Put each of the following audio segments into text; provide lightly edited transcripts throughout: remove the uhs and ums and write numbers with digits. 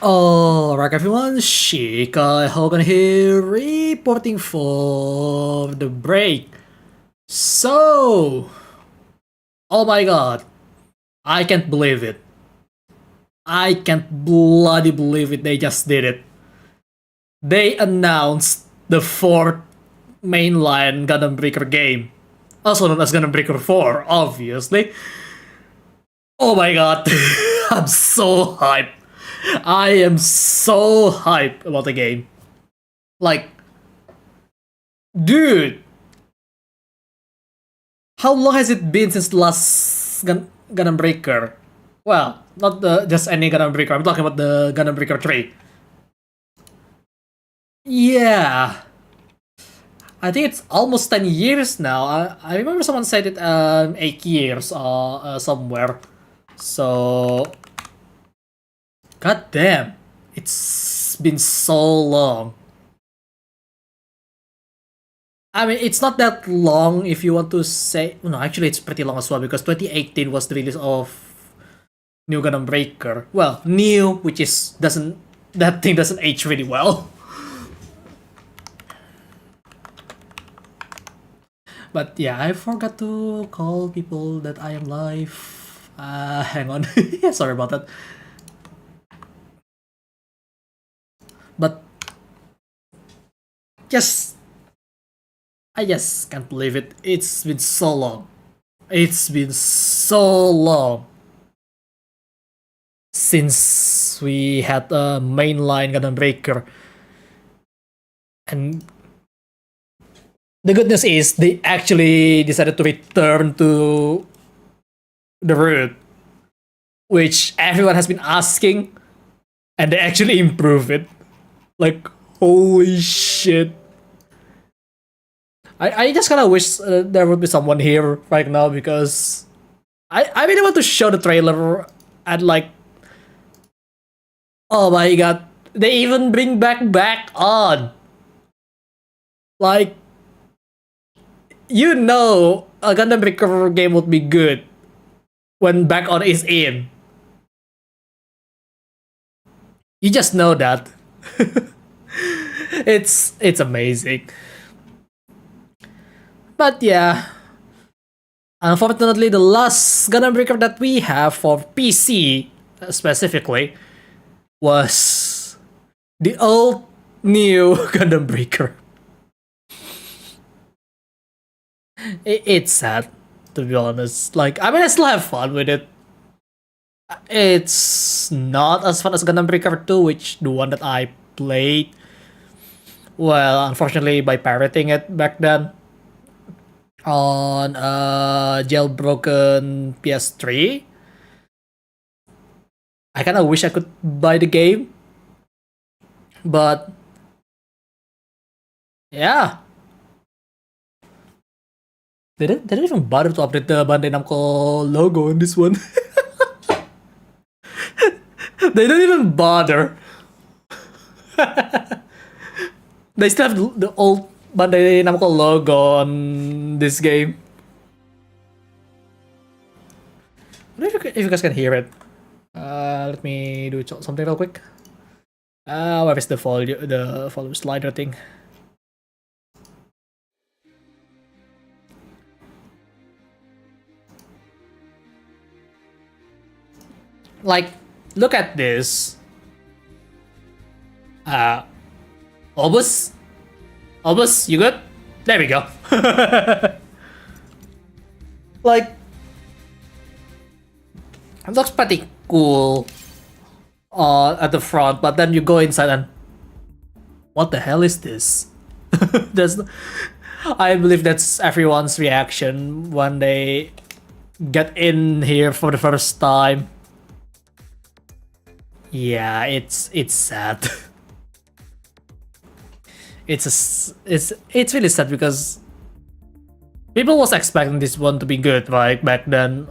Alright everyone, Shikai Hogan here, reporting for the break. So, oh my god, I can't believe it. I can't bloody believe it, they just did it. They announced the fourth mainline Gundam Breaker game. Also known as Gundam Breaker 4, obviously. Oh my god, I'm so hyped. I am so hyped about the game. Like, dude, how long has it been since the last Gundam Breaker? Well, not just any Gundam Breaker. I'm talking about the Gundam Breaker 3. Yeah, I think it's almost 10 years now. I remember someone said it 8 years somewhere. So, god damn, it's been so long. I mean, it's not that long if you want to say. No, actually, it's pretty long as well because 2018 was the release of New Gundam Breaker. Well, new, which is that thing doesn't age really well. But yeah, I forgot to call people that I am live. Hang on. Sorry about that. But I just can't believe it. It's been so long. It's been so long since we had a mainline Gundam Breaker. And the good news is they actually decided to return to the root, which everyone has been asking, and they actually improve it. Like, holy shit. I just kind of wish there would be someone here right now because I really want to show the trailer and like, oh my god, they even bring back on. Like, you know, a Gundam Breaker game would be good when back on is in. You just know that. It's amazing. But yeah, unfortunately, the last Gundam Breaker that we have for PC specifically was the old new Gundam Breaker. It's sad, to be honest. Like, I mean, I still have fun with it. It's not as fun as Gundam Breaker 2, which the one that I played. Well, unfortunately, by pirating it back then on jailbroken PS3. I kind of wish I could buy the game, but yeah, they didn't even bother to update the Bandai Namco logo on this one. They don't even bother. They still have the old Bandai Namco logo on this game. I don't know if you guys can hear it. Let me do something real quick. Where is the volume slider thing? Like, look at this. Obus, you good? There we go. Like, it looks pretty cool at the front, but then you go inside and what the hell is this? I believe that's everyone's reaction when they get in here for the first time. Yeah, it's sad. It's really sad because people was expecting this one to be good, right, back then.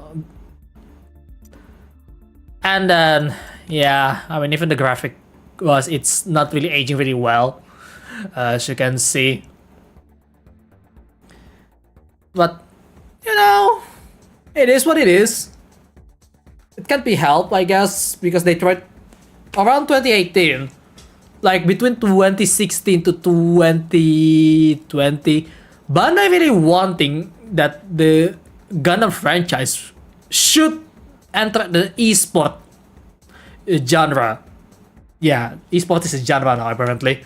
And then, yeah, I mean, even the graphic it's not really aging really well, as you can see. But, you know, it is what it is. It can't be helped, I guess, because they tried around 2018, like between 2016 to 2020, Bandai really wanting that the Gundam franchise should enter the esport genre. Yeah, esport is a genre now apparently.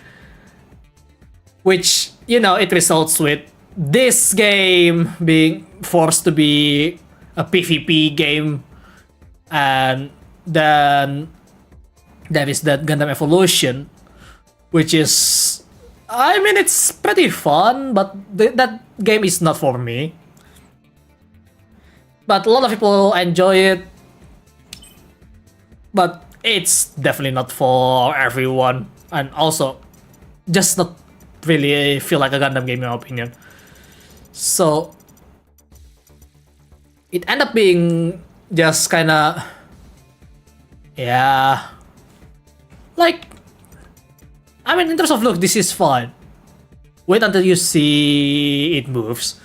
Which, you know, it results with this game being forced to be a PvP game, and then there is that Gundam Evolution, which is, I mean, it's pretty fun, but that game is not for me. But a lot of people enjoy it, but it's definitely not for everyone, and also just not really feel like a Gundam game in my opinion. So it ended up being just kinda, yeah, like, I mean, in terms of look, this is fine. Wait until you see it moves,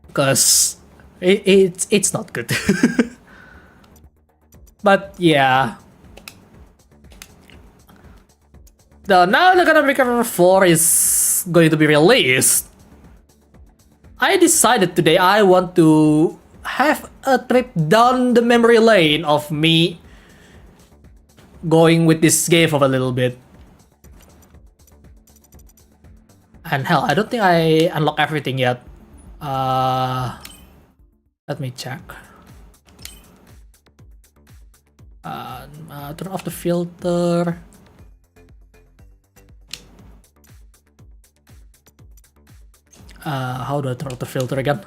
because it's not good. But yeah, now the Gundam Breaker 4 is going to be released. I decided today I want to have a trip down the memory lane of me going with this game for a little bit. And hell, I don't think I unlocked everything yet. Let me check. Turn off the filter. How do I turn off the filter again?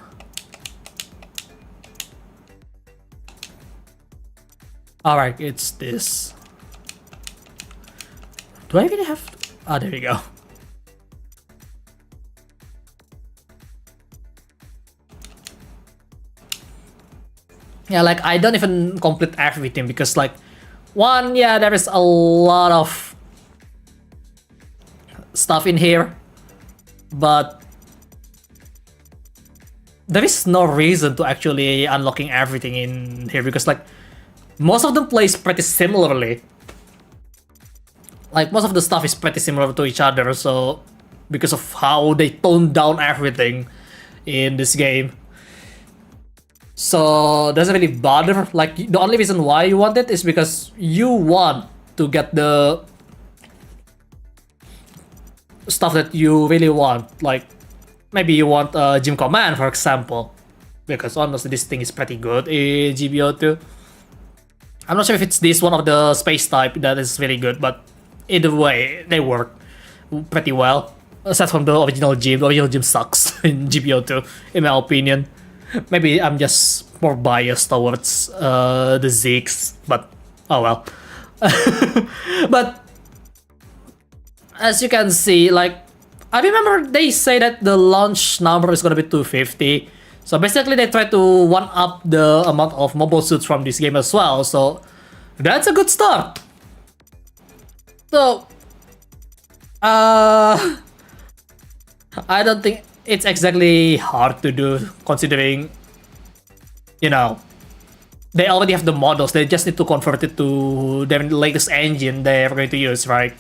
Alright, it's this. Do I really have to? Ah, there we go. Yeah, like, I don't even complete everything because, like, one, yeah, there is a lot of stuff in here, but there is no reason to actually unlocking everything in here because, like, most of them plays pretty similarly. Like, most of the stuff is pretty similar to each other, so because of how they toned down everything in this game. So doesn't really bother. Like, the only reason why you want it is because you want to get the stuff that you really want. Like, maybe you want Gym Command, for example, because honestly this thing is pretty good in GBO2. I'm not sure if it's this one of the space type that is really good, but either way they work pretty well. Aside from the original gym sucks in GBO2 in my opinion. Maybe I'm just more biased towards the Zeeks, but oh well. But as you can see, like, I remember they say that the launch number is gonna be 250. So basically they try to one-up the amount of mobile suits from this game as well. So that's a good start. So I don't think it's exactly hard to do, considering, you know, they already have the models. They just need to convert it to their latest engine they're going to use, right?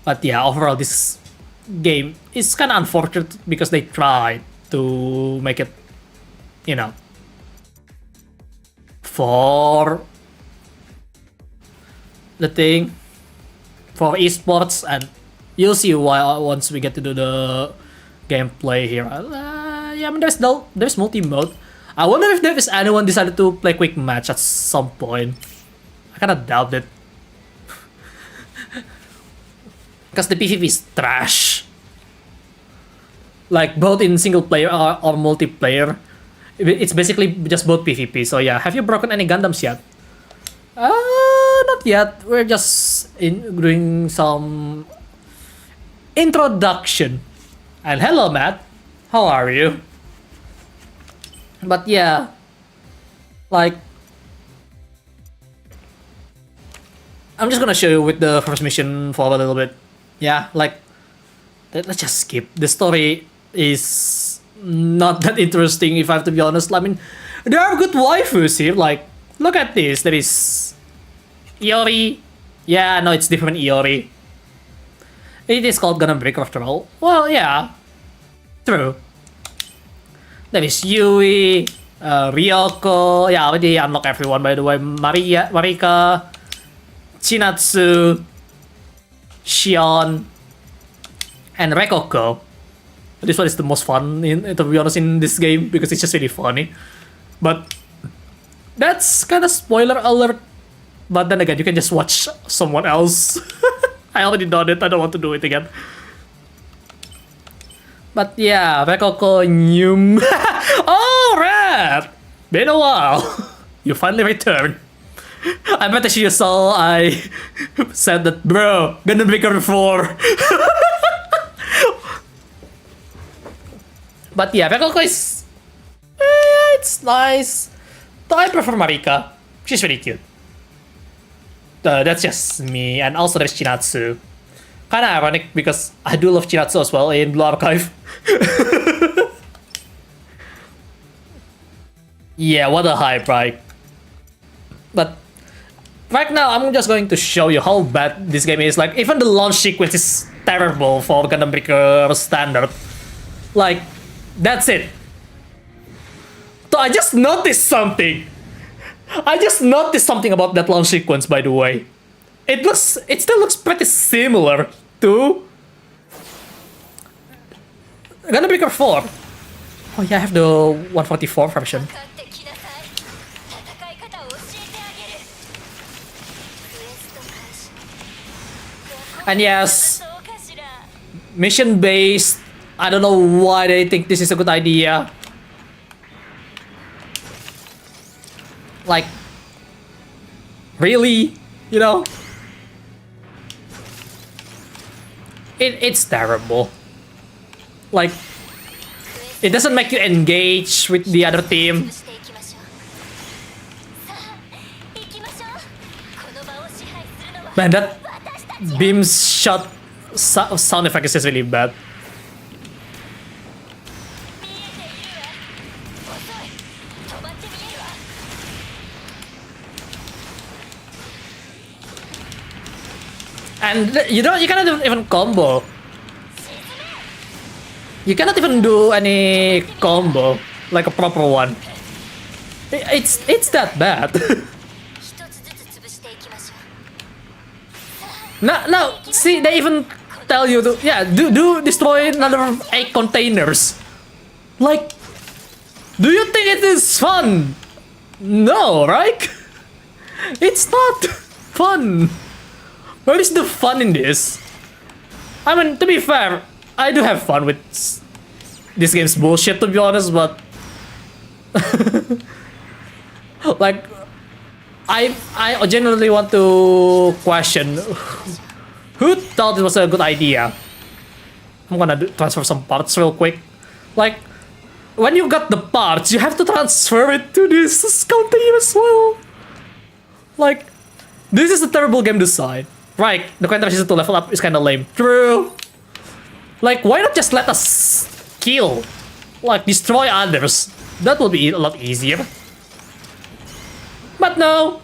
But yeah, overall this game is kind of unfortunate because they tried to make it, you know, for the thing, for esports, and you'll see why once we get to do the gameplay here. Yeah, I mean, there's multi-mode. I wonder if there is anyone decided to play quick match at some point. I kinda doubt it. Because the PvP is trash. Like, both in single player or multiplayer. It's basically just both PvP. So yeah, have you broken any Gundams yet? Not yet. We're just doing some introduction. And hello, Matt. How are you? But yeah, like, I'm just gonna show you with the first mission for a little bit. Yeah, like, let's just skip. The story is not that interesting, if I have to be honest. I mean, there are good waifus here, like Look at this. There is Iori. Yeah, no, it's different Iori. It is called Gundam Breaker after all. Well, yeah. True. There is Yui, Ryoko. Yeah, I already unlock everyone by the way. Marika, Chinatsu, Shion, and Rekoko. This one is the most fun, to be honest, in this game because it's just really funny. But that's kind of spoiler alert. But then again, you can just watch someone else. I already done it. I don't want to do it again. But yeah, Rekoko Nyum. Oh, Red! Been a while. You finally returned. I bet as you saw, I said that, bro, Gundam Breaker 4. But yeah, Rekoko is... it's nice. Though I prefer Marika. She's really cute. That's just me. And also there's Chinatsu. Kinda ironic because I do love Chinatsu as well in Blue Archive. Yeah, what a hype, right? But right now, I'm just going to show you how bad this game is. Like, even the launch sequence is terrible for Gundam Breaker standard. Like, that's it. So I just noticed something. I just noticed something about that launch sequence, by the way. It still looks pretty similar to Gundam Breaker 4. Oh yeah, I have the 144 version. And yes, mission based. I don't know why they think this is a good idea. Like, really? You know? It's terrible. Like, it doesn't make you engage with the other team. Man, that beam shot sound effect is just really bad. And you cannot even combo. You cannot even do any combo like a proper one. It's that bad. No, see, they even tell you to, yeah, do destroy another 8 containers. Like, do you think it is fun? No, right? It's not fun. Where is the fun in this? I mean, to be fair, I do have fun with this game's bullshit, to be honest, but like, I genuinely want to question who thought it was a good idea. I'm gonna transfer some parts real quick. Like, when you got the parts, you have to transfer it to this container as well. Like, this is a terrible game design. Right, the concentration to level up is kinda lame. True. Like, why not just let us kill? Like, destroy others. That will be a lot easier. But no.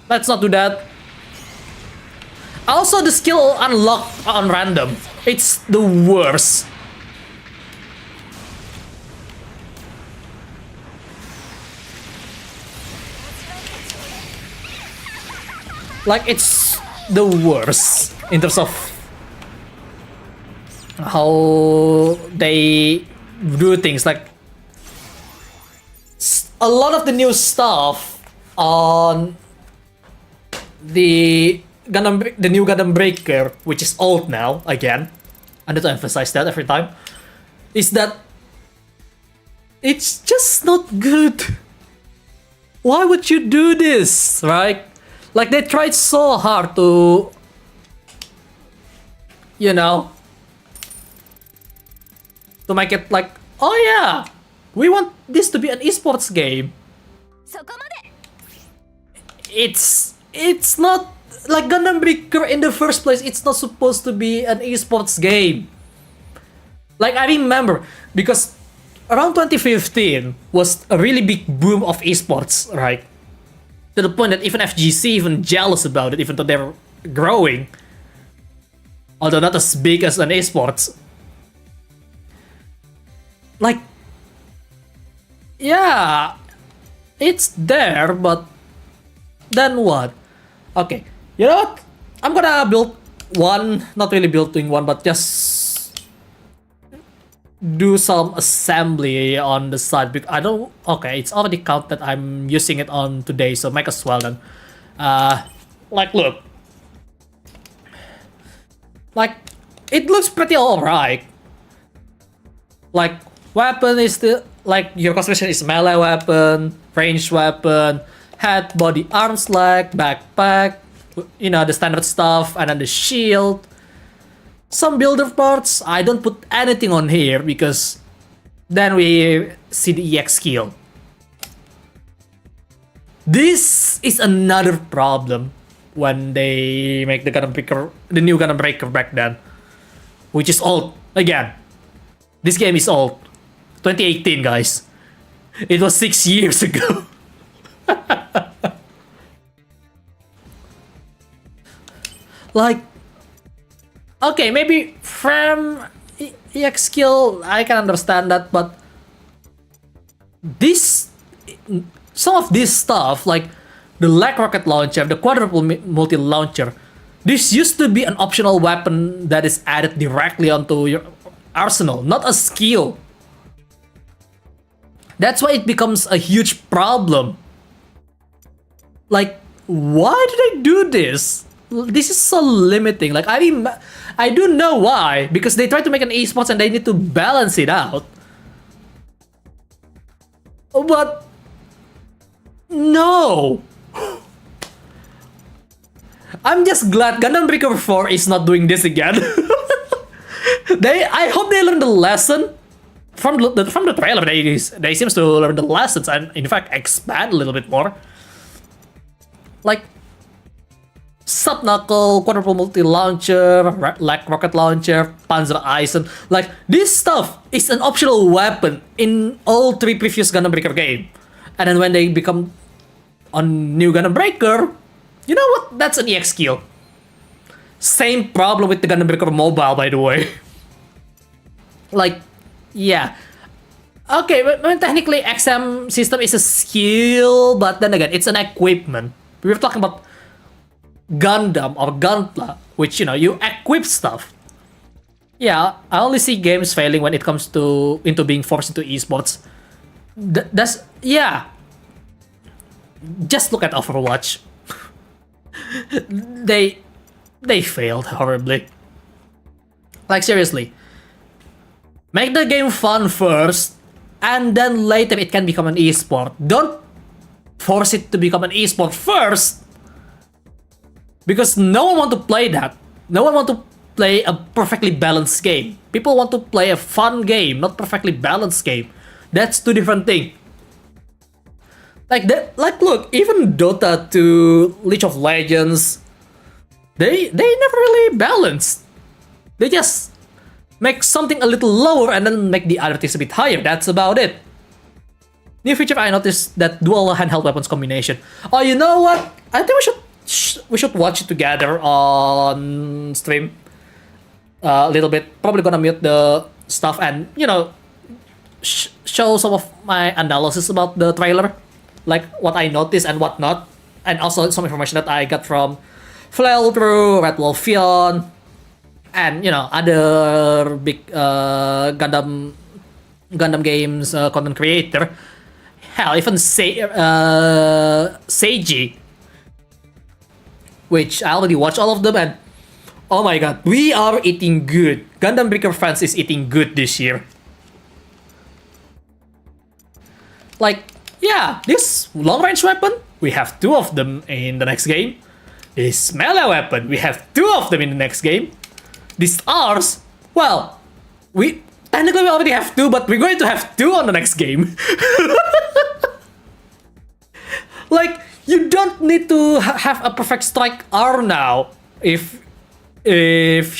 Let's not do that. Also, the skill unlocked on random. It's the worst. Like, it's the worst in terms of how they do things. Like, a lot of the new stuff on the new Gundam Breaker, which is old now, again, I need to emphasize that every time, is that it's just not good. Why would you do this, right? Like, they tried so hard to, you know, to make it like, oh yeah, we want this to be an esports game. It's not, like, Gundam Breaker in the first place, it's not supposed to be an esports game. Like, I remember, because around 2015 was a really big boom of esports, right? To the point that even FGC even jealous about it, even though they're growing. Although not as big as an esports. Like, yeah, it's there, but then what? Okay, you know what? I'm gonna build one, not really building one, but just do some assembly on the side. Because I don't, okay, it's already counted. I'm using it on today, so might as well then. Like, look. Like, it looks pretty alright. Like, weapon is still, like, your construction is melee weapon, ranged weapon, head, body, arms, leg, backpack, you know, the standard stuff, and then the shield. Some builder parts, I don't put anything on here because then we see the EX skill. This is another problem when they make the Gundam Breaker, the new Gundam Breaker back then, which is old. Again, this game is old. 2018, guys. It was 6 years ago. Like, okay, maybe from EX skill, I can understand that, but this, some of this stuff, like the leg rocket launcher, the quadruple multi-launcher, this used to be an optional weapon that is added directly onto your arsenal, not a skill. That's why it becomes a huge problem. Like, why did they do this? This is so limiting. Like, I mean, I do know why. Because they try to make an esports and they need to balance it out. But no. I'm just glad Gundam Breaker 4 is not doing this again. I hope they learned the lesson from the trailer. They seems to learn the lessons and in fact expand a little bit more. Like, sub-knuckle, quadruple multi-launcher, leg rocket launcher, Panzer-Eisen. Like, this stuff is an optional weapon in all 3 previous Gundam Breaker game. And then when they become on new Gundam Breaker, you know what? That's an EX skill. Same problem with the Gundam Breaker Mobile, by the way. Like, yeah. Okay, but technically XM system is a skill, but then again, it's an equipment. We were talking about Gundam or Gunpla, which, you know, you equip stuff. Yeah, I only see games failing when it comes to into being forced into esports. That's, yeah. Just look at Overwatch. they failed horribly. Like, seriously. Make the game fun first, and then later it can become an esport. Don't force it to become an esport first. Because no one wants to play that. No one wants to play a perfectly balanced game. People want to play a fun game, not perfectly balanced game. That's two different things. Like that, like look, even Dota 2, League of Legends, they never really balanced. They just make something a little lower and then make the other things a bit higher. That's about it. New feature I noticed that dual handheld weapons combination. Oh, you know what? I think we should watch it together on stream. A little bit. Probably gonna mute the stuff and, you know, show some of my analysis about the trailer, like what I noticed and what not, and also some information that I got from Flail through Red Wolfion, and, you know, other big Gundam games content creator. Hell, even Seiji, which I already watched all of them, and oh my god, we are eating good. Gundam Breaker fans is eating good this year. Like, yeah, this long-range weapon, we have 2 of them in the next game. This melee weapon, we have 2 of them in the next game. These R's, well, we already have 2, but we're going to have 2 on the next game. Like, you don't need to have a perfect strike R now if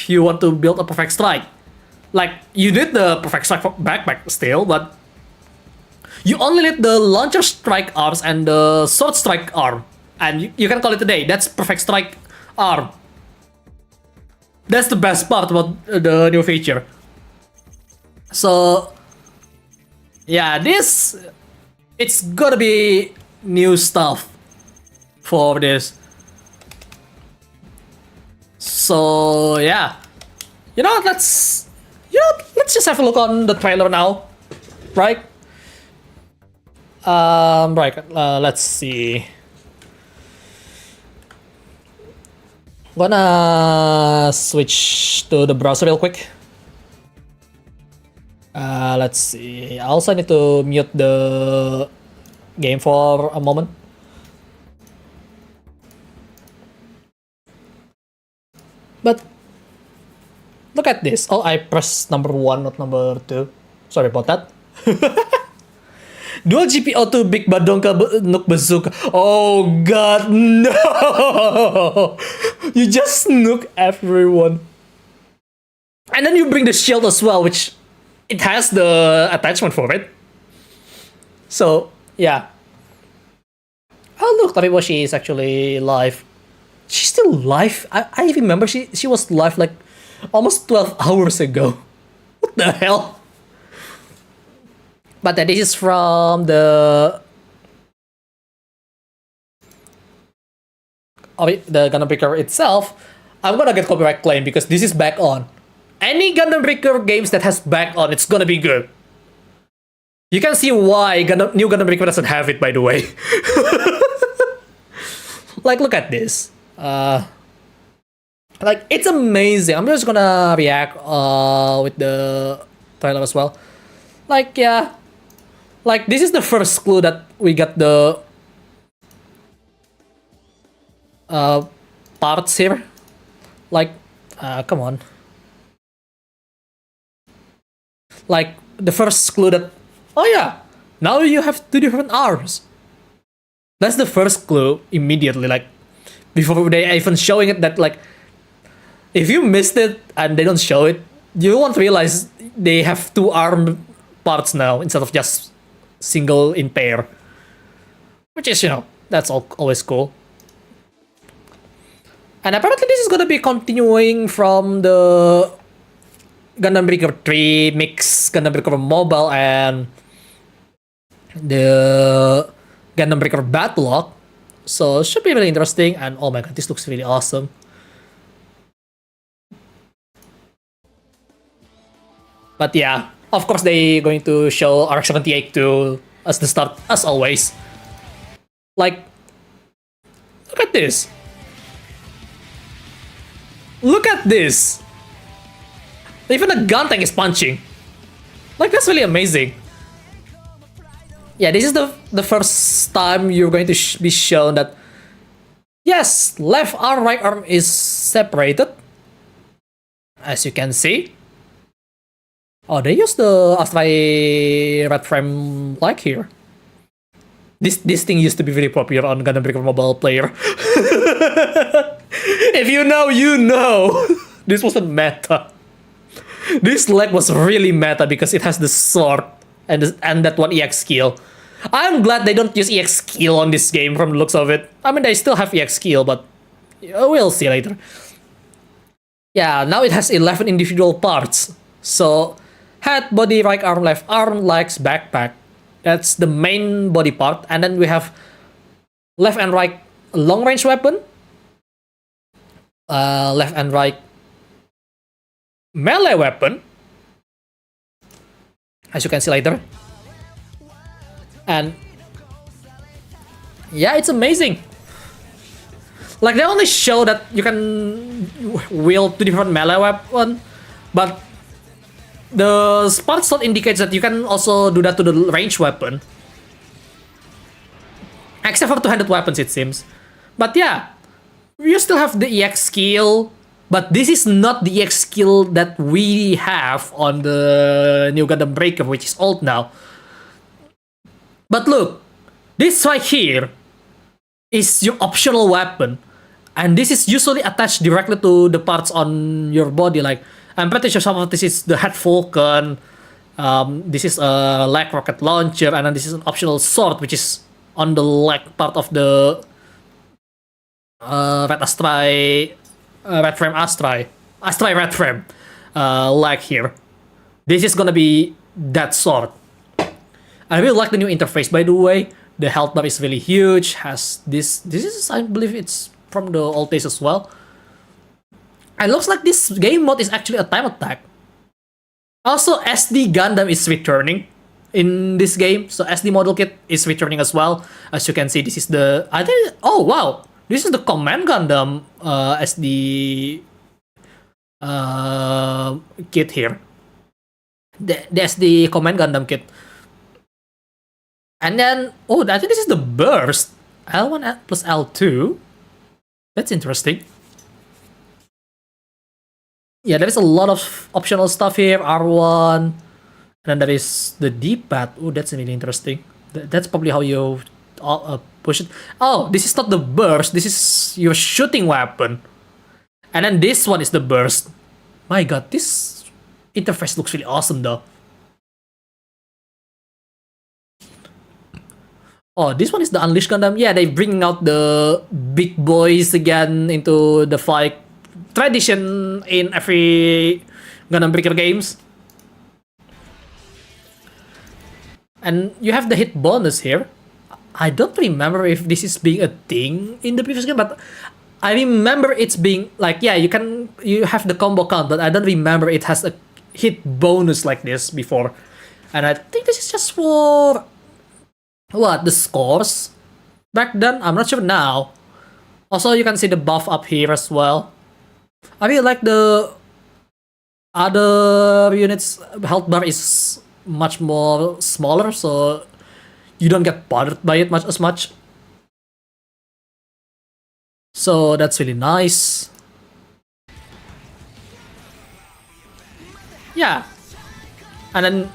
you want to build a perfect strike. Like, you need the perfect strike for backpack still, but you only need the launcher strike arms and the sword strike arm. and you can call it a day. That's perfect strike arm. That's the best part about the new feature. So yeah, it's gonna be new stuff for this. So yeah, let's just have a look on the trailer now, right? Right. Let's see. Gonna switch to the browser real quick. Let's see. I also need to mute the game for a moment. But look at this. Oh, I pressed number 1, not number 2. Sorry about that. Dual GPO2 Big Badonka Nuk Bazooka. Oh god, no! You just nuke everyone. And then you bring the shield as well, which it has the attachment for it. So, yeah. Oh look, Tabiboshi is actually live. She's still live? I even remember she was live like almost 12 hours ago. What the hell? But this is from the Gundam Breaker itself. I'm gonna get copyright claim because this is back on. Any Gundam Breaker games that has back on, it's gonna be good. You can see why new Gundam Breaker doesn't have it, by the way. Like, look at this. Like, it's amazing. I'm just gonna react with the trailer as well. Like, yeah. Like, this is the first clue that we got the parts here. Like, come on. Like, the first clue that, oh yeah, now you have 2 different arms. That's the first clue immediately, like, before they even showing it, that, like, if you missed it and they don't show it, you won't realize they have 2 arm parts now instead of just single in pair. Which is, that's always cool. And apparently this is gonna be continuing from the Gundam Breaker 3 mix, Gundam Breaker Mobile, and the Gundam Breaker Battlelog. So it should be really interesting, and oh my god, this looks really awesome. But yeah, of course they're going to show RX-78 as the start, as always. Like, look at this. Look at this. Even the gun tank is punching. Like, that's really amazing. Yeah, this is the first time you're going to be shown that, yes, left arm, right arm is separated. As you can see. Oh, they used the Astray red frame like here. This thing used to be very popular on Gundam Breaker Mobile player. If you know, you know. This wasn't meta. This leg was really meta because it has the sword and that one EX skill. I'm glad they don't use EX skill on this game from the looks of it. I mean, they still have EX skill, but we'll see later. Yeah, now it has 11 individual parts. So, head, body, right arm, left arm, legs, backpack. That's the main body part. And then we have left and right long range weapon. Left and right melee weapon. As you can see later. And yeah, it's amazing. Like, they only show that you can wield 2 different melee weapons, but the spark slot indicates that you can also do that to the range weapon. Except for 2-handed weapons, it seems. But yeah, you still have the EX skill, but this is not the EX skill that we have on the new Gundam Breaker, which is old now. But look, this right here is your optional weapon. And this is usually attached directly to the parts on your body. Like, I'm pretty sure some of this is the head falcon. This is a leg rocket launcher, and then this is an optional sword, which is on the leg part of the red Astray, red frame Astray, Astray red frame, leg here. This is gonna be that sort. I really like the new interface, by the way. The health bar is really huge. Has this is, I believe it's from the old days as well. And looks like this game mode is actually a time attack. Also, SD Gundam is returning in this game. So SD model kit is returning as well. As you can see, this is the, I think, oh wow, this is the Command Gundam SD kit here. The SD Command Gundam kit. And then, oh, I think this is the burst. L1 plus L2. That's interesting. Yeah, there is a lot of optional stuff here. R1. And then there is the D-pad. Oh, that's really interesting. That's probably how you push it. Oh, this is not the burst. This is your shooting weapon. And then this one is the burst. My god, this interface looks really awesome though. Oh, this one is the Unleashed Gundam. Yeah, they bring out the big boys again into the fight. Tradition in every Gundam Breaker games. And you have the hit bonus here. I don't remember if this is being a thing in the previous game, but I remember it's being like, yeah, you have the combo count, but I don't remember it has a hit bonus like this before. And I think this is just for what, the scores back then? I'm not sure now. Also, you can see the buff up here as well. I really like the other units' health bar is much more smaller, so you don't get bothered by it as much. So that's really nice. Yeah. And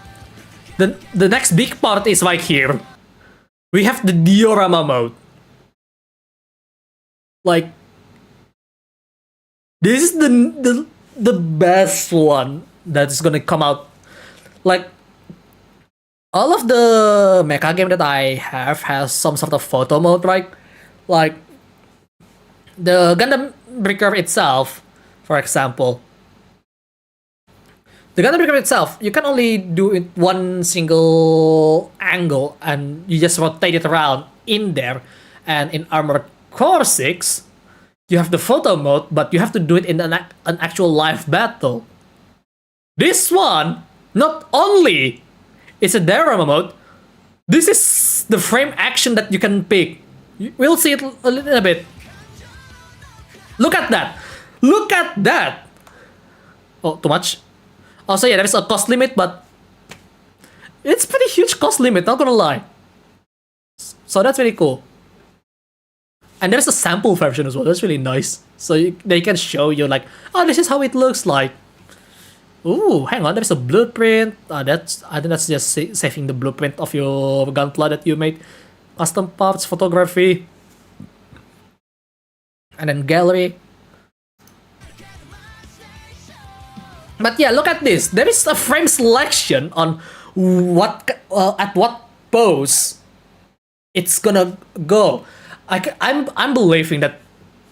then the next big part is right here. We have the diorama mode. Like, this is the best one that's gonna come out. Like, all of the mecha game that I have has some sort of photo mode, right? Like, the Gundam Breaker itself, for example. The Gundam Breaker itself, you can only do it one single angle and you just rotate it around in there. And in Armored Core 6, you have the photo mode, but you have to do it in an actual live battle. This one, not only it's a diorama mode, this is the frame action that you can pick. We'll see it a little bit. Look at that! Look at that! Oh, too much? Also, yeah, there's a cost limit, but it's pretty huge cost limit, not gonna lie. So that's really cool. And there's a sample version as well, that's really nice. So they can show you like, oh, this is how it looks like. Ooh, hang on, there's a blueprint. I think that's just saving the blueprint of your gunpla that you made. Custom parts, photography. And then gallery. But yeah, look at this. There is a frame selection on what at what pose it's gonna go. I'm believing that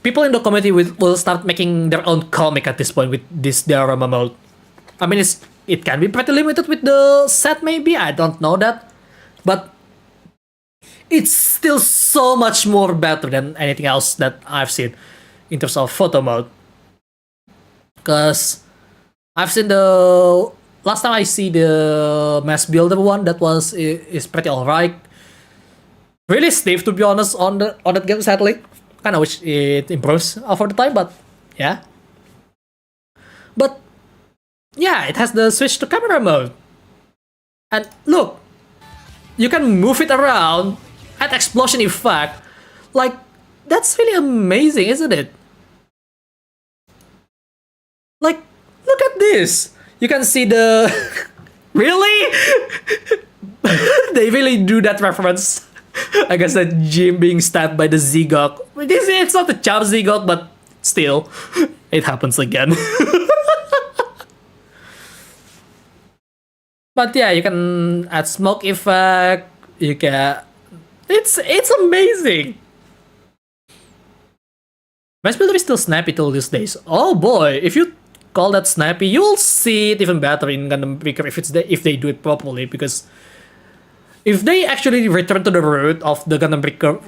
people in the community will start making their own comic at this point with this diorama mode. I mean, it can be pretty limited with the set, maybe. I don't know that, but it's still so much more better than anything else that I've seen in terms of photo mode. Because I've seen the last time I see the mass builder one, that is pretty alright. Really stiff, to be honest, on that game, sadly. Kinda wish it improves over the time, but yeah. But yeah, it has the switch to camera mode. And look, you can move it around, add explosion effect. Like, that's really amazing, isn't it? Like, look at this. You can see the... Really? They really do that reference. I guess that Jim being stabbed by the Zigok. It's not the Chap Zigok, but still, it happens again. But yeah, you can add smoke effect. You can... It's amazing. Match Builder is still snappy till these days. Oh boy, if you call that snappy, you'll see it even better in Gundam Breaker if they do it properly, because if they actually return to the root of the Gundam Breaker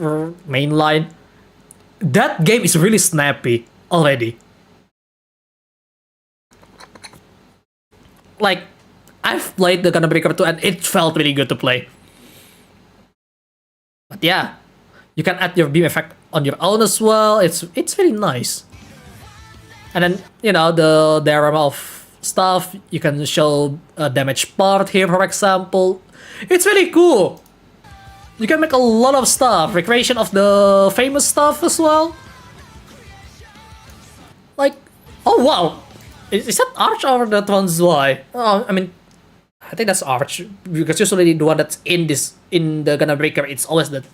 mainline, that game is really snappy already. Like, I've played the Gundam Breaker 2 and it felt really good to play. But yeah, you can add your beam effect on your own as well. It's really nice. And then, you know, the diorama of stuff, you can show a damaged part here, for example. It's really cool. You can make a lot of stuff. Recreation of the famous stuff as well. Like, oh wow. Is that Arch or the Transy? Oh, I mean, I think that's Arch, because usually the one that's in the Gundam Breaker, it's always the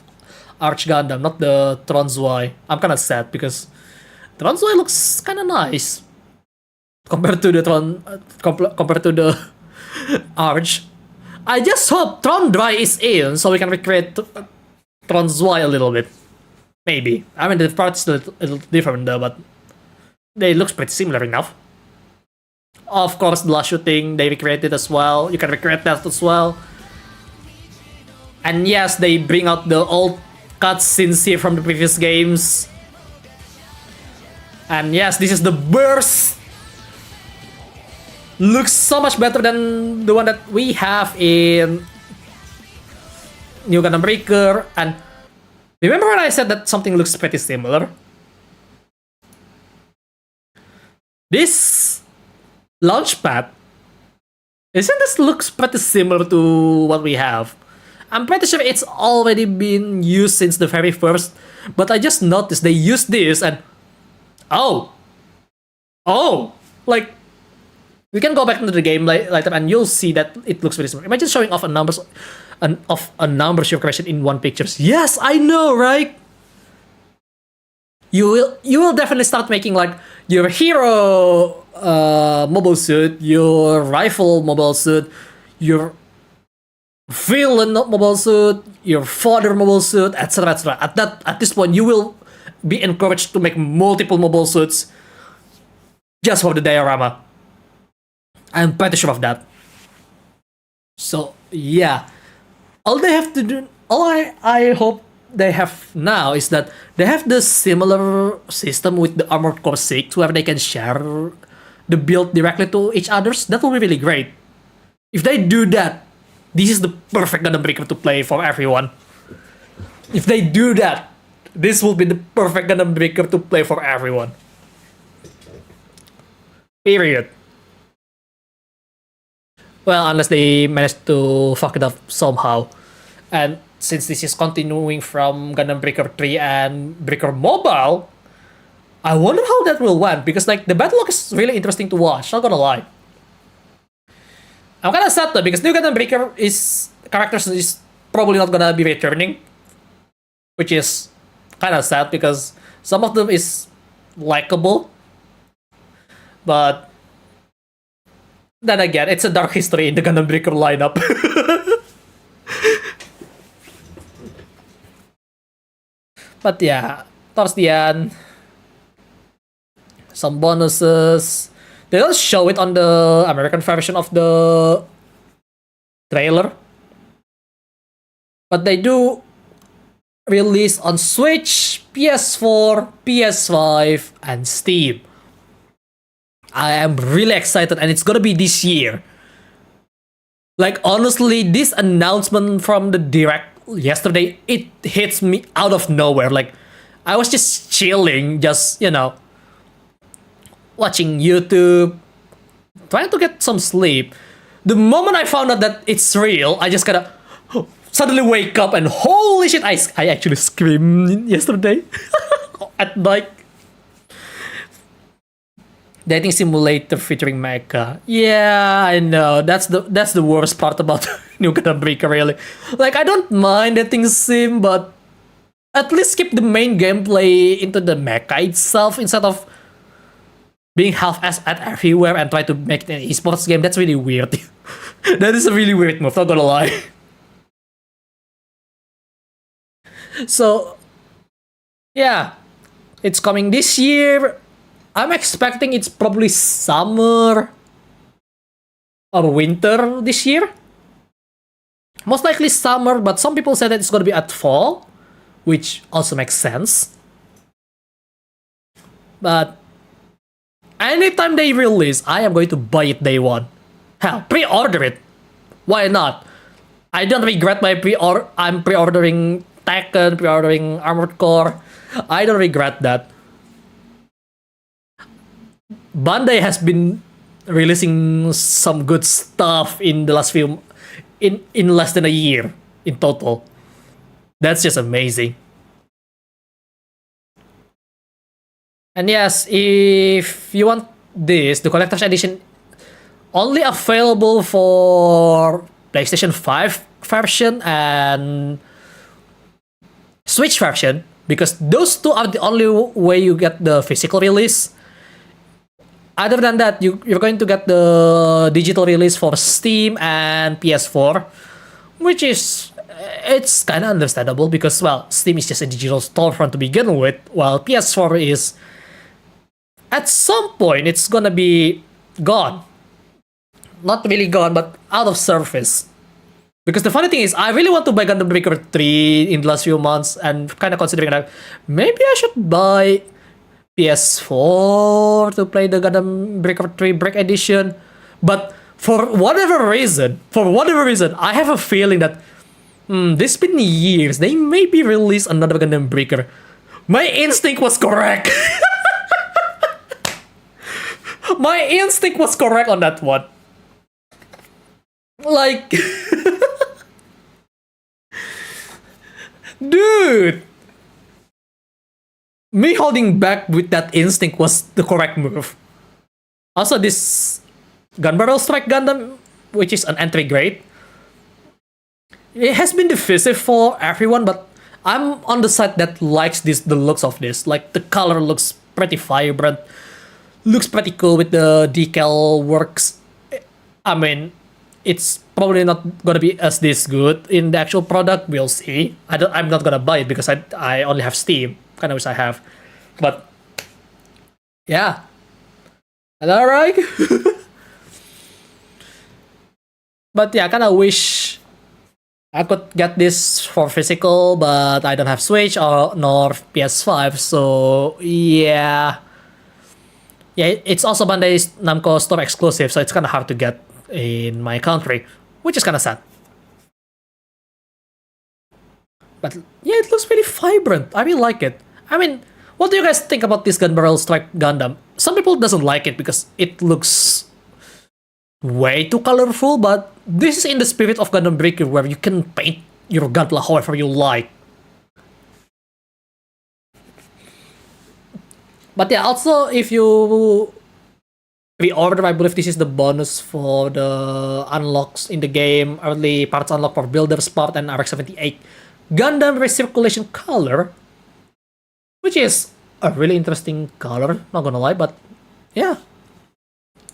Arch Gundam, not the Transy. I'm kind of sad because Transy looks kind of nice compared to the Arch. I just hope Transy is in so we can recreate Transy a little bit. Maybe. I mean, the part's a little different though, but they looks pretty similar enough. Of course, the last shooting, they recreated as well. You can recreate that as well. And yes, they bring out the old cutscenes here from the previous games. And yes, this is the burst. Looks so much better than the one that we have in New Gundam Breaker. And remember when I said that something looks pretty similar? This launchpad, isn't this looks pretty similar to what we have? I'm pretty sure it's already been used since the very first, but I just noticed they used this and oh, like we can go back into the game later and you'll see that it looks very similar. Imagine showing off a numbers configuration in one picture. Yes, I know, right? You will definitely start making like your hero mobile suit, your rifle mobile suit, your villain mobile suit, your fodder mobile suit, etc. etc. At this point, you will be encouraged to make multiple mobile suits just for the diorama. I'm pretty sure of that. So yeah, all they have to do, all I hope they have now is that they have the similar system with the Armored Core 6 where they can share the build directly to each others. That will be really great. If they do that, this is the perfect Gundam Breaker to play for everyone. If they do that, this will be the perfect Gundam Breaker to play for everyone. Period. Well, unless they manage to fuck it up somehow. And since this is continuing from Gundam Breaker 3 and Breaker Mobile, I wonder how that will went, because like the battle log is really interesting to watch, not gonna lie. I'm kinda sad though, because New Gundam Breaker characters is probably not gonna be returning, which is kinda sad because some of them is likable, but then again, it's a dark history in the Gundam Breaker lineup. But yeah, towards the end, some bonuses. They don't show it on the American version of the trailer, but they do release on Switch, PS4, PS5, and Steam. I am really excited, and it's gonna be this year. Like, honestly, this announcement from the Direct yesterday, it hits me out of nowhere. Like, I was just chilling, just, you know, watching YouTube, trying to get some sleep. The moment I found out that it's real, I just gotta suddenly wake up and holy shit, I actually screamed yesterday at night. Dating simulator featuring Mecha. Yeah, I know. That's the worst part about New Gundam Breaker, really. Like, I don't mind dating sim, but at least keep the main gameplay into the mecha itself instead of being half-assed at everywhere and try to make it an esports game. That's really weird. That is a really weird move, not gonna lie. So, yeah. It's coming this year. I'm expecting it's probably summer or winter this year. Most likely summer, but some people said that it's gonna be at fall, which also makes sense. But anytime they release, I am going to buy it day one. Hell, pre-order it. Why not? I don't regret my pre-order. I'm pre-ordering Tekken, pre-ordering Armored Core. I don't regret that. Bandai has been releasing some good stuff in the last few in less than a year in total. That's just amazing. And yes, if you want this, the collector's edition only available for PlayStation 5 version and Switch version, because those two are the only way you get the physical release. Other than that, you're going to get the digital release for Steam and PS4, which is, it's kind of understandable because, well, Steam is just a digital storefront to begin with, while PS4 is, at some point, it's gonna be gone. Not really gone, but out of service. Because the funny thing is, I really want to buy Gundam Breaker 3 in the last few months, and kind of considering that maybe I should buy PS4 to play the Gundam Breaker 3 Break Edition. But for whatever reason, I have a feeling that this been years, they maybe release another Gundam Breaker. My instinct was correct. My instinct was correct on that one. Like, dude, me holding back with that instinct was the correct move. Also, this Gunbarrel Strike Gundam, which is an entry grade, it has been divisive for everyone, but I'm on the side that likes the looks of this. Like, the color looks pretty vibrant, looks pretty cool with the decal works. I mean, it's probably not gonna be as this good in the actual product. We'll see. I'm not gonna buy it because I only have Steam. Kind of wish I have, but yeah. Alright. But yeah, kind of wish I could get this for physical, but I don't have Switch or nor PS5. So yeah, it's also Bandai's Namco store exclusive, so it's kind of hard to get in my country, which is kind of sad. But yeah, it looks really vibrant. I really like it. I mean, what do you guys think about this Gunbarrel Strike Gundam? Some people doesn't like it because it looks way too colorful, but this is in the spirit of Gundam Breaker, where you can paint your Gunpla however you like. But yeah, also if you pre-order, I believe this is the bonus for the unlocks in the game. Early parts unlock for Builder's Part and RX-78 Gundam Recirculation Color, which is a really interesting color, not gonna lie, but yeah.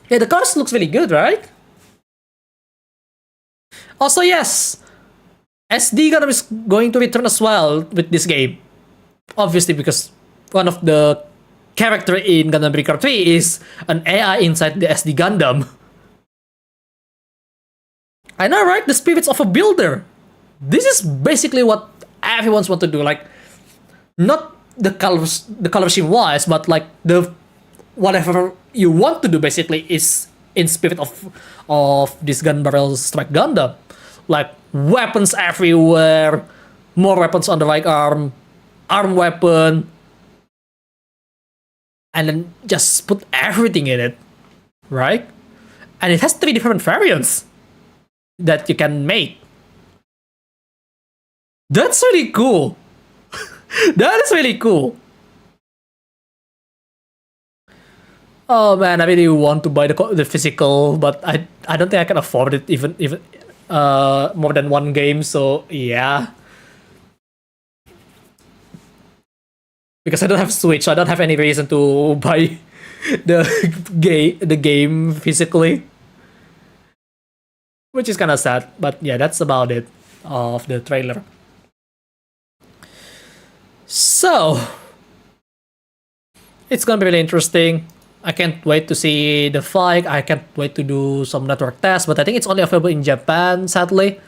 Yeah, the colors looks really good, right? Also, yes, SD Gundam is going to return as well with this game. Obviously, because one of the character in Gundam Breaker 3 is an AI inside the SD Gundam. I know, right? The spirits of a builder. This is basically what everyone's want to do. Like, not the color scheme wise, but like the whatever you want to do basically is in spirit of this Gunbarrel Strike Gundam. Like, weapons everywhere, more weapons on the right arm weapon, and then just put everything in it, right? And it has 3 different variants that you can make. That's really cool. That is really cool. Oh man, I really want to buy the physical, but I don't think I can afford it even more than one game. So yeah, because I don't have Switch, so I don't have any reason to buy the game physically, which is kind of sad. But yeah, that's about it of the trailer. So It's gonna be really interesting. I can't wait to see the fight. I can't wait to do some network tests, but I think it's only available in Japan, sadly,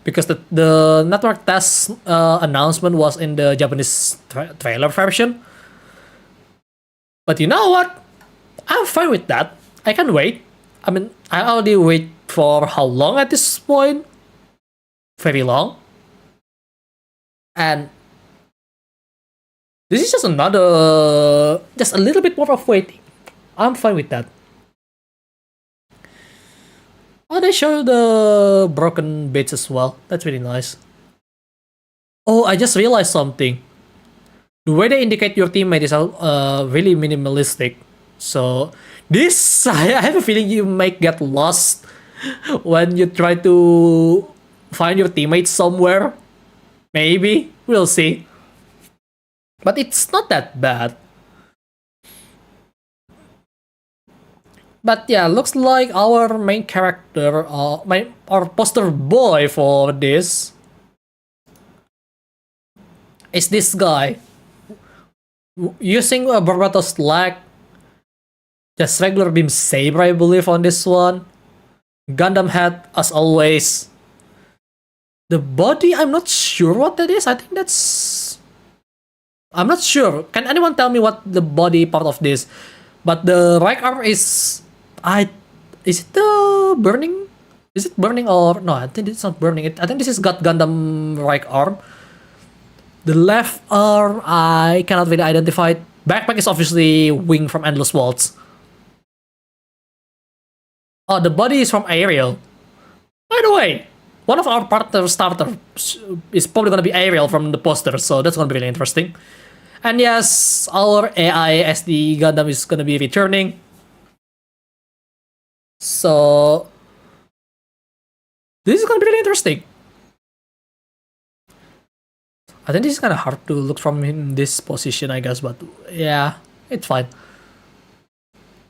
because the network test announcement was in the Japanese trailer version. But you know what? I'm fine with that. I can wait. I mean, I already wait for how long at this point? Very long. And this is just just a little bit more of waiting. I'm fine with that. Oh, they show the broken bits as well. That's really nice. Oh, I just realized something. The way they indicate your teammate is really minimalistic. So this, I have a feeling you might get lost when you try to find your teammate somewhere. Maybe. We'll see. But it's not that bad. But yeah, looks like our main character, our poster boy for this is this guy. Using a Barbatos lag, just regular beam saber, I believe, on this one. Gundam head, as always. The body, I'm not sure what that is. I think that's... I'm not sure. Can anyone tell me what the body part of this? But the right arm is... Is it the burning? Is it burning or... No, I think it's not burning. I think this is got Gundam right arm. The left arm, I cannot really identify it. Backpack is obviously wing from Endless Waltz. Oh, the body is from Ariel. By the way, one of our partner starters is probably gonna be Ariel from the poster, so that's gonna be really interesting. And yes, our AI SD Gundam is gonna be returning. So this is gonna be really interesting. I think this is kind of hard to look from in this position, I guess, but yeah, it's fine.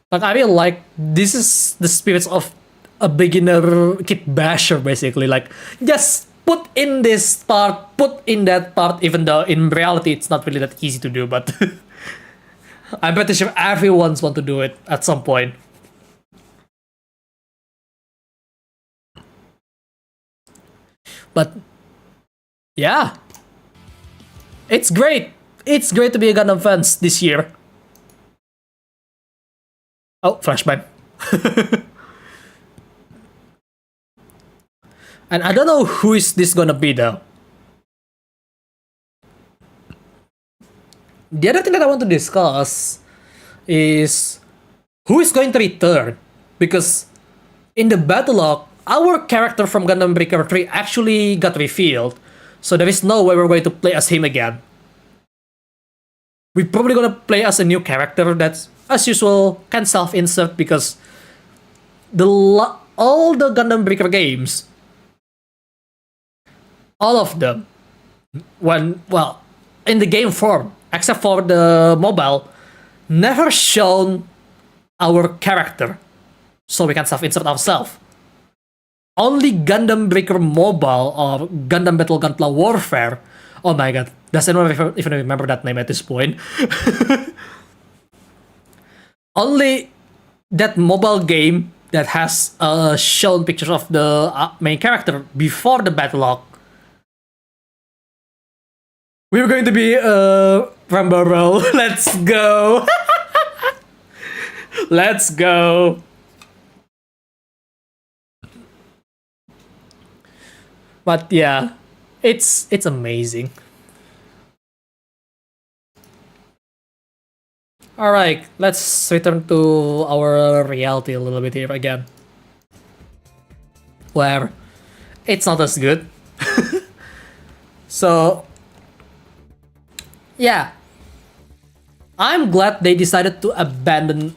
But I really like, this is the spirits of a beginner kit basher, basically. Like, just put in this part, put in that part, even though in reality it's not really that easy to do, but I'm pretty sure everyone's want to do it at some point. But yeah, it's great. It's great to be a Gundam fan this year. Oh, flashbang. And I don't know who is this gonna be though. The other thing that I want to discuss is who is going to return. Because in the battle log, our character from Gundam Breaker 3 actually got revealed. So there is no way we're going to play as him again. We're probably gonna play as a new character that, as usual, can self-insert because all the Gundam Breaker games, all of them, in the game form, except for the mobile, never shown our character, so we can self-insert ourselves. Only Gundam Breaker Mobile or Gundam Battle Gunpla Warfare. Oh my god, does anyone even remember that name at this point? Only that mobile game that has shown pictures of the main character before the battle log. We're going to be Rambo. Let's go. Let's go. But yeah, it's amazing. Alright, let's return to our reality a little bit here again. Where it's not as good. So yeah, I'm glad they decided to abandon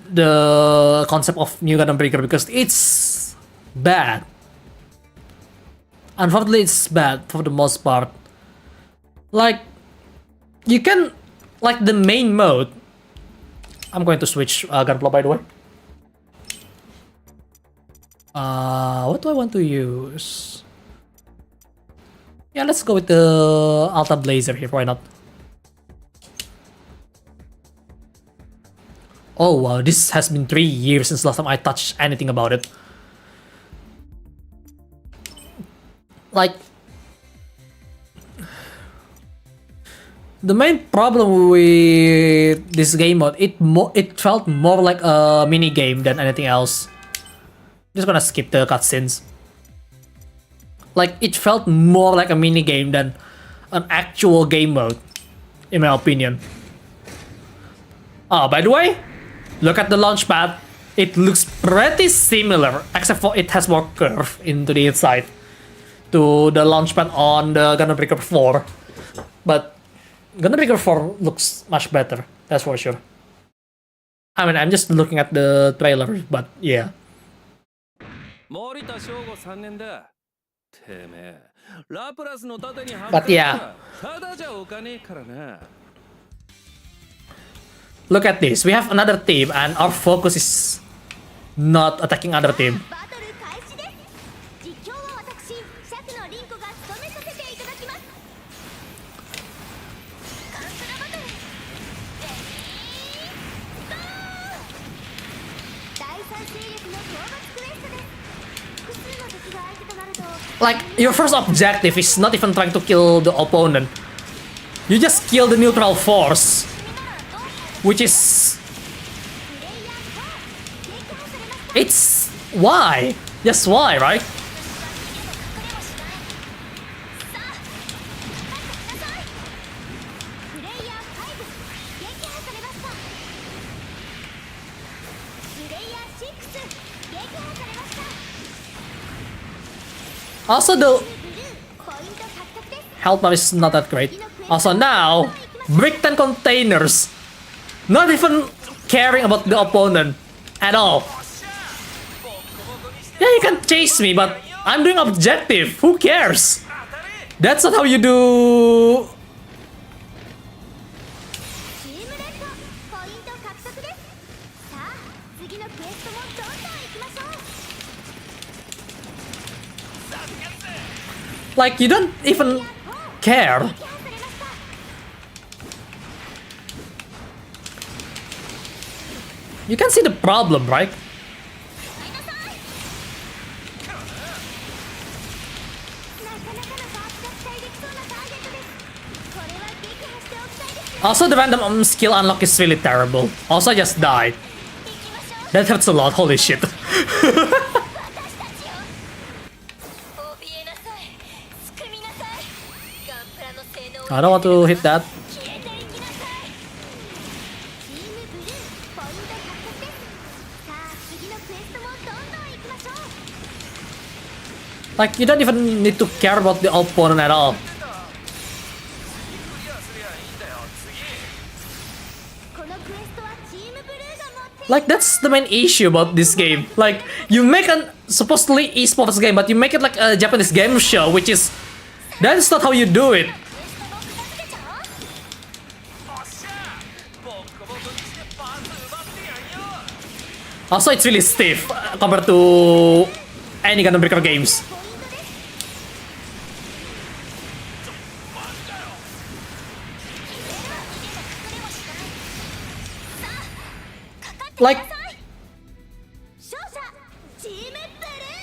the concept of New Gundam Breaker because it's bad. Unfortunately, it's bad for the most part. Like, you can, like the main mode. I'm going to switch Gunpla, by the way. What do I want to use? Yeah, let's go with the Alta Blazer here, why not? Oh wow, this has been 3 years since last time I touched anything about it. Like, the main problem with this game mode, it felt more like a mini game than anything else. Just gonna skip the cutscenes. Like, it felt more like a mini game than an actual game mode, in my opinion. Oh, by the way, look at the launchpad. It looks pretty similar, except for it has more curve into the inside to the launchpad on the Gundam Breaker 4. But Gundam Breaker 4 looks much better, that's for sure. I mean, I'm just looking at the trailer, but yeah. But yeah. Look at this, we have another team and our focus is not attacking other team. Like, your first objective is not even trying to kill the opponent. You just kill the neutral force, which is... It's why? Just why, right? Also, the health bar is not that great. Also now, brick 10 containers. Not even caring about the opponent at all. Yeah, you can chase me, but I'm doing objective. Who cares? That's not how you do... Like, you don't even care. You can see the problem, right? Also, the random skill unlock is really terrible. Also, I just died. That hurts a lot, holy shit. I don't want to hit that. Like, you don't even need to care about the opponent at all. Like, that's the main issue about this game. Like, you make a supposedly esports game, but you make it like a Japanese game show, which is... That's not how you do it. Also, it's really stiff compared to any Gundam Breaker games. Like,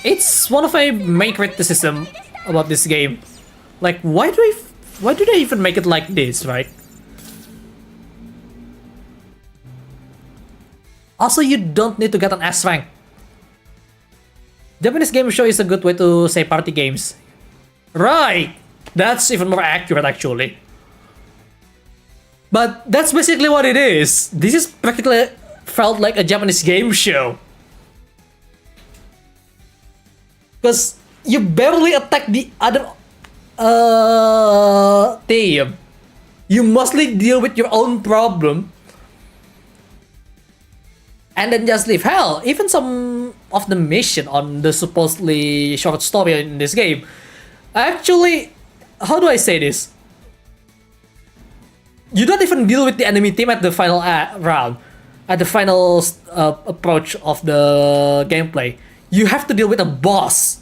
it's one of my main criticism about this game. Like, why do they even make it like this, right? Also, you don't need to get an S rank. Japanese game show is a good way to say party games. Right! That's even more accurate, actually. But that's basically what it is. This is practically felt like a Japanese game show. Because you barely attack the other team. You mostly deal with your own problem. And then just leave. Hell, even some of the mission on the supposedly short story in this game, actually, how do I say this? You don't even deal with the enemy team at the final round, at the final approach of the gameplay. You have to deal with a boss.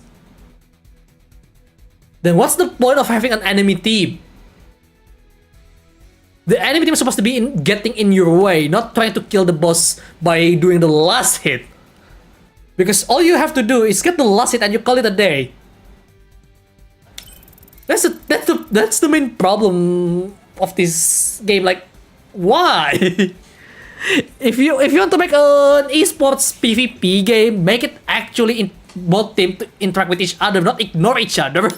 Then what's the point of having an enemy team? The enemy team is supposed to be getting in your way, not trying to kill the boss by doing the last hit. Because all you have to do is get the last hit and you call it a day. That's the main problem of this game. Like, why? if you want to make an esports PvP game, make it actually both teams to interact with each other, not ignore each other.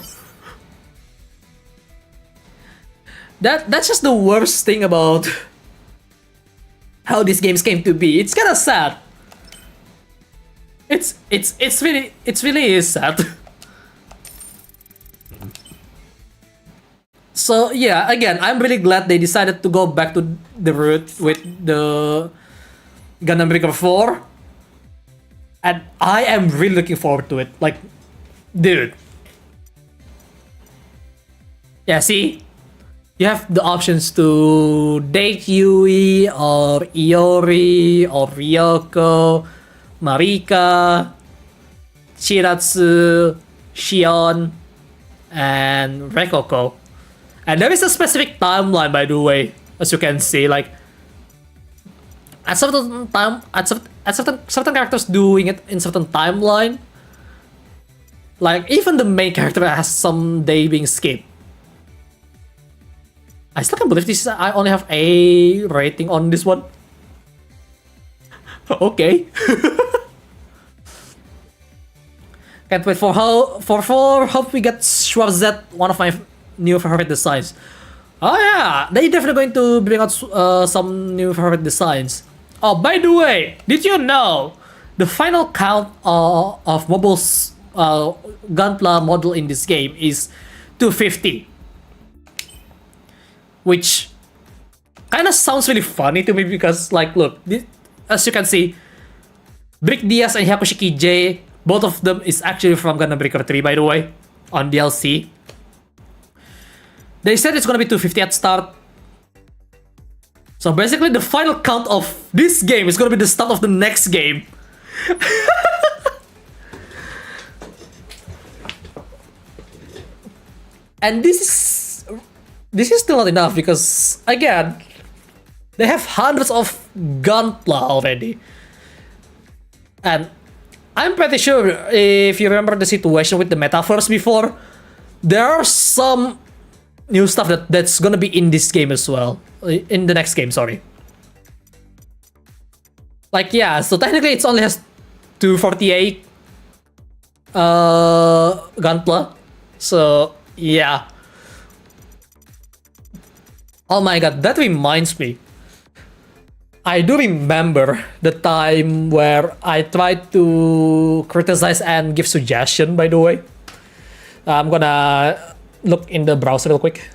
That's just the worst thing about how these games came to be. It's kind of sad. It's really sad. So yeah, again, I'm really glad they decided to go back to the root with the Gundam Breaker 4. And I am really looking forward to it. Like, dude. Yeah, see? You have the options to date Yui or Iori or Ryoko, Marika, Shiratsu, Shion, and Rekoko. And there is a specific timeline, by the way, as you can see. Like, at certain time, certain characters doing it in certain timeline. Like, even the main character has some day being skipped. I still can't believe this. I only have a rating on this one. Okay. Can't wait for hope we get Schwarzette, one of my new favorite designs. Oh yeah, they definitely going to bring out some new favorite designs. Oh, by the way, did you know the final count of mobile's Gunpla model in this game is 250? Which kind of sounds really funny to me because, like, look, as you can see, Brick Diaz and Hyakushiki J, both of them is actually from Gundam Breaker 3, by the way, on DLC. They said it's gonna be 250 at start. So basically, the final count of this game is gonna be the start of the next game. And this is still not enough because, again, they have hundreds of Gunpla already. And I'm pretty sure if you remember the situation with the metaverse before, there are some new stuff that's gonna be in this game as well. In the next game, sorry. Like, yeah, so technically it only has 248 Gunpla. So, yeah. Oh my god, that reminds me. I do remember the time where I tried to criticize and give suggestion, by the way. I'm gonna look in the browser real quick.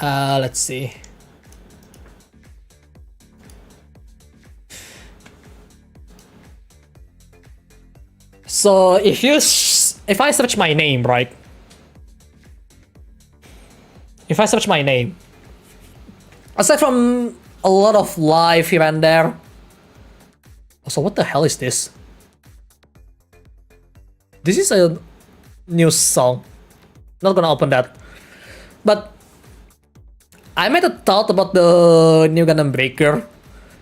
Let's see. So if I search my name, right? If I search my name, aside from a lot of live here and there. Also, what the hell is this? This is a new song. Not gonna open that. But I made a thought about the new Gundam Breaker.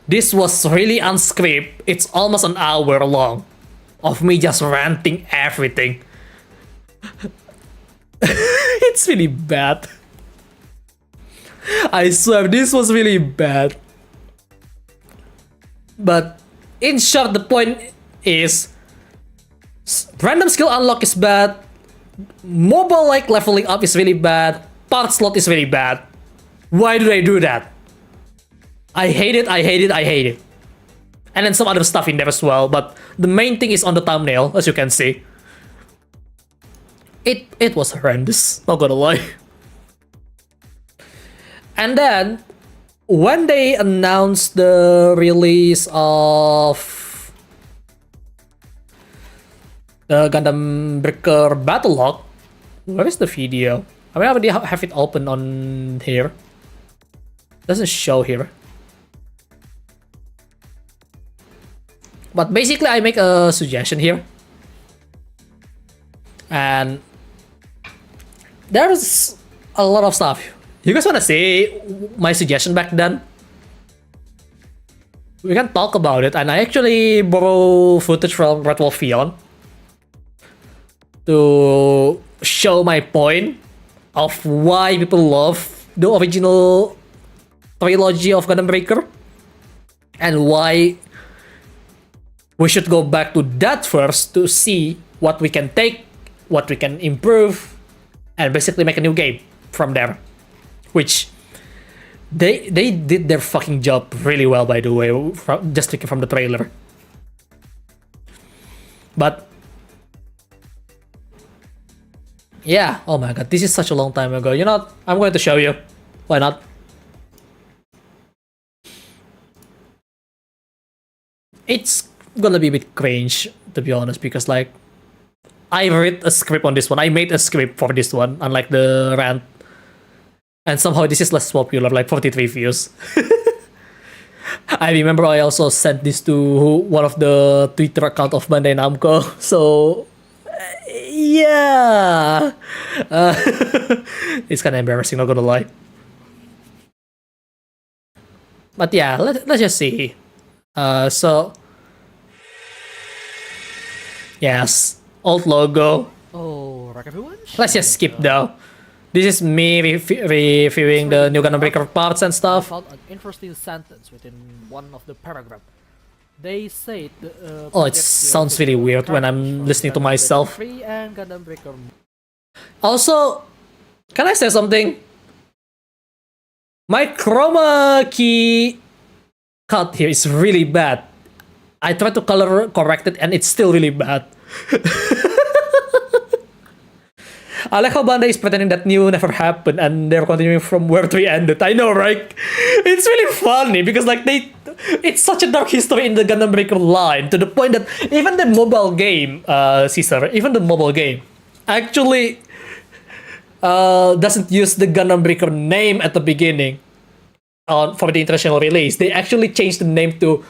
This was really unscripted. It's almost an hour long of me just ranting everything. It's really bad. I swear, this was really bad. But in short, the point is random skill unlock is bad. Mobile like leveling up is really bad. Part slot is really bad. Why do they do that? I hate it, I hate it, I hate it. And then some other stuff in there as well, but the main thing is on the thumbnail, as you can see. It was horrendous, not gonna lie. And then, when they announced the release of the Gundam Breaker Battle Log, where is the video? I already have it open on here. Doesn't show here. But basically, I make a suggestion here. And there's a lot of stuff. You guys wanna see my suggestion back then? We can talk about it, and I actually borrow footage from Red Wolf Fion to show my point of why people love the original trilogy of Gundam Breaker and why we should go back to that first to see what we can take, what we can improve, and basically make a new game from there. Which they did their fucking job really well, by the way, just taking from the trailer. But yeah, oh my god, this is such a long time ago. You know what? I'm going to show you. Why not? It's gonna be a bit cringe, to be honest, because like I read a script on this one. I made a script for this one, unlike the rant. And somehow this is less popular, like 43 views. I remember I also sent this to one of the Twitter account of Bandai Namco. So yeah, it's kind of embarrassing, not gonna lie. But yeah, let's just see. So yes, old logo. Oh, right everyone. Let's just skip though. This is me reviewing the new Gundam Breaker parts and I stuff. found an interesting sentence within one of the paragraph. They say the Oh, it sounds really weird when I'm listening to myself. Free and Gundam Breaker. Also, can I say something? My chroma key cut here is really bad. I tried to color correct it and it's still really bad. I like how Bandai is pretending that new never happened and they're continuing from where we ended. I know, right? It's really funny because like it's such a dark history in the Gundam Breaker line to the point that even the mobile game, Caesar, even the mobile game actually doesn't use the Gundam Breaker name at the beginning for the international release. They actually changed the name to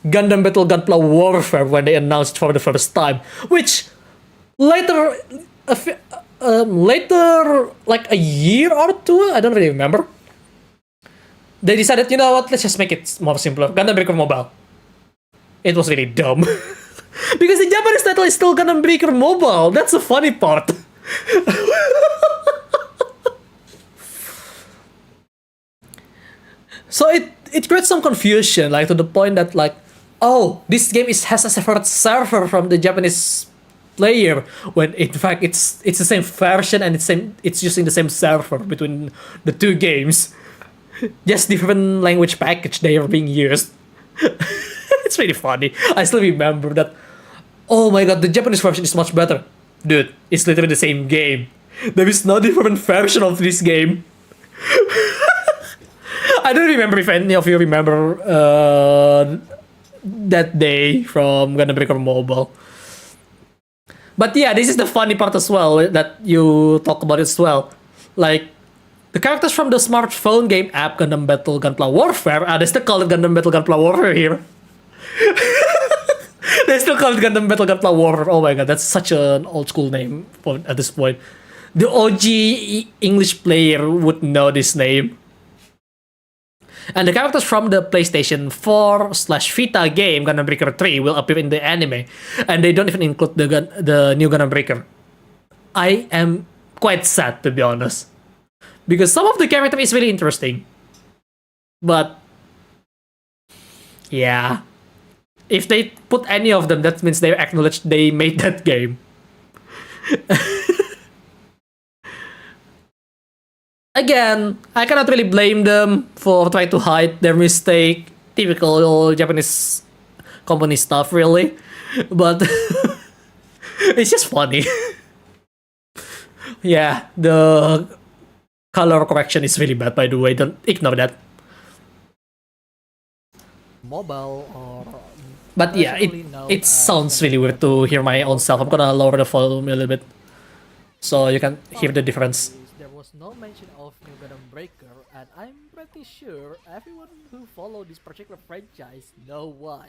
Gundam Battle Gunpla Warfare when they announced it for the first time, which later, like a year or two, I don't really remember, they decided, you know what, let's just make it more simpler. Gundam Breaker Mobile. It was really dumb. Because the Japanese title is still Gundam Breaker Mobile. That's the funny part. So it creates some confusion, like to the point that like, oh, this game has a separate server from the Japanese player, when in fact it's the same version and it's using the same server between the two games. Just different language package they are being used. It's really funny. I still remember that. Oh my god, the Japanese version is much better. Dude, it's literally the same game. There is no different version of this game. I don't remember if any of you remember that day from Gundam Breaker Mobile. But yeah, this is the funny part as well that you talk about as well. Like, the characters from the smartphone game app Gundam Battle Gunpla Warfare, they still call it Gundam Battle Gunpla Warfare here. They still call it Gundam Battle Gunpla Warfare. Oh my god, that's such an old school name at this point. The OG English player would know this name. And the characters from the PlayStation 4/Vita game Gundam Breaker 3 will appear in the anime, and they don't even include the new Gundam Breaker. I am quite sad, to be honest, because some of the character is really interesting, but yeah, if they put any of them, that means they acknowledge they made that game. Again, I cannot really blame them for trying to hide their mistake. Typical Japanese company stuff, really. But it's just funny. Yeah, the color correction is really bad, by the way. Don't ignore that. Mobile or. But yeah, it sounds really weird to hear my own self. I'm gonna lower the volume a little bit so you can hear the difference. There was no mention of new Gundam Breaker, and I'm pretty sure everyone who follow this particular franchise know why.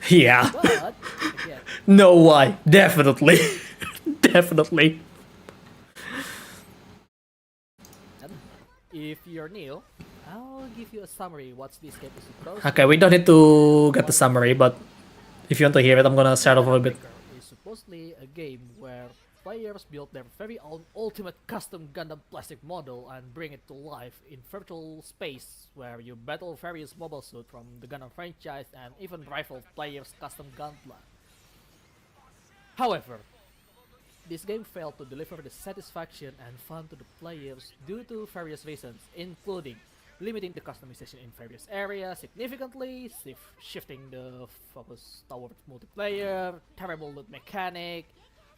Yeah. But again, No why. Definitely. Definitely. If you're new, I'll give you a summary what this game is supposed Okay, we don't need to get the summary, but if you want to hear it, I'm gonna start off a bit. Breaker is supposedly a game where players build their very own ultimate custom Gundam plastic model and bring it to life in virtual space where you battle various mobile suits from the Gundam franchise and even rival players' custom Gundam. However, this game failed to deliver the satisfaction and fun to the players due to various reasons, including limiting the customization in various areas significantly, shifting the focus towards multiplayer, terrible loot mechanic,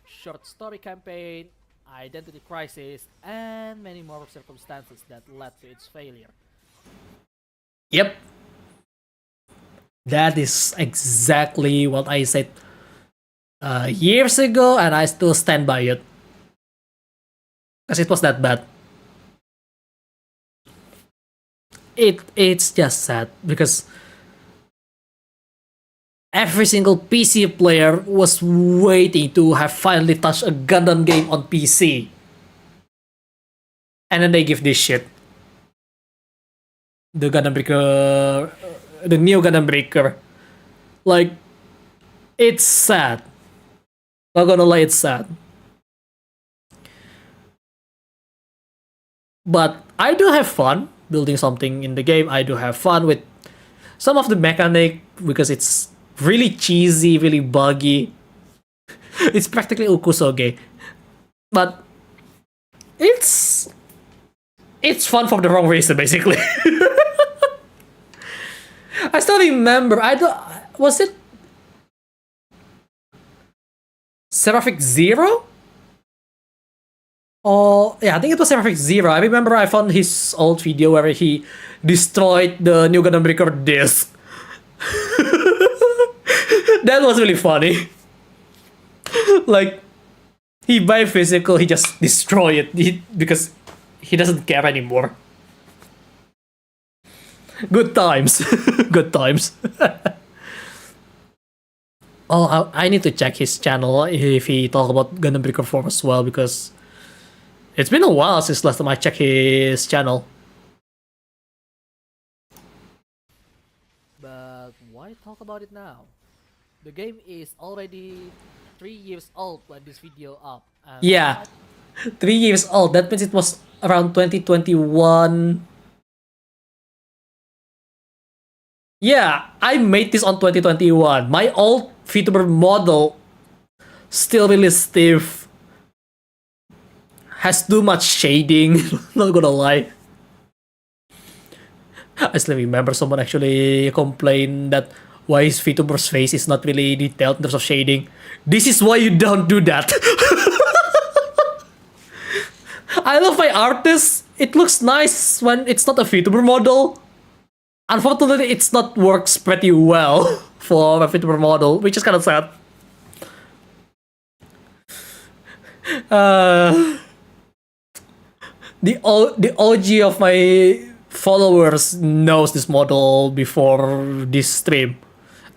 short story campaign, identity crisis, and many more circumstances that led to its failure. Yep. That is exactly what I said years ago, and I still stand by it. Because it was that bad. It's just sad because every single PC player was waiting to have finally touched a Gundam game on PC. And then they give this shit. The Gundam Breaker, the new Gundam Breaker. Like, it's sad. Not gonna lie, it's sad. But I do have fun building something in the game. I do have fun with some of the mechanic because it's really cheesy, really buggy. It's practically Ukusoge. But it's fun for the wrong reason, basically. I still remember, was it Seraphic Zero? Oh, yeah, I think it was Seraphic Zero. I remember I found his old video where he destroyed the new Gundam Breaker disc. That was really funny. Like, he buy physical, he just destroy it because he doesn't care anymore. Good times. Good times. Oh, I need to check his channel if he talk about Gundam Breaker 4 as well, because it's been a while since last time I checked his channel. But why talk about it now? The game is already 3 years old when this video up. And Yeah, 3 years old. That means it was around 2021. Yeah, I made this on 2021. My old VTuber model still really stiff. Has too much shading. Not gonna lie. I still remember someone actually complained that why his VTuber's face is not really detailed in terms of shading. This is why you don't do that. I love my artist. It looks nice when it's not a VTuber model. Unfortunately, it's not works pretty well for a VTuber model, which is kind of sad. The OG of my followers knows this model before this stream,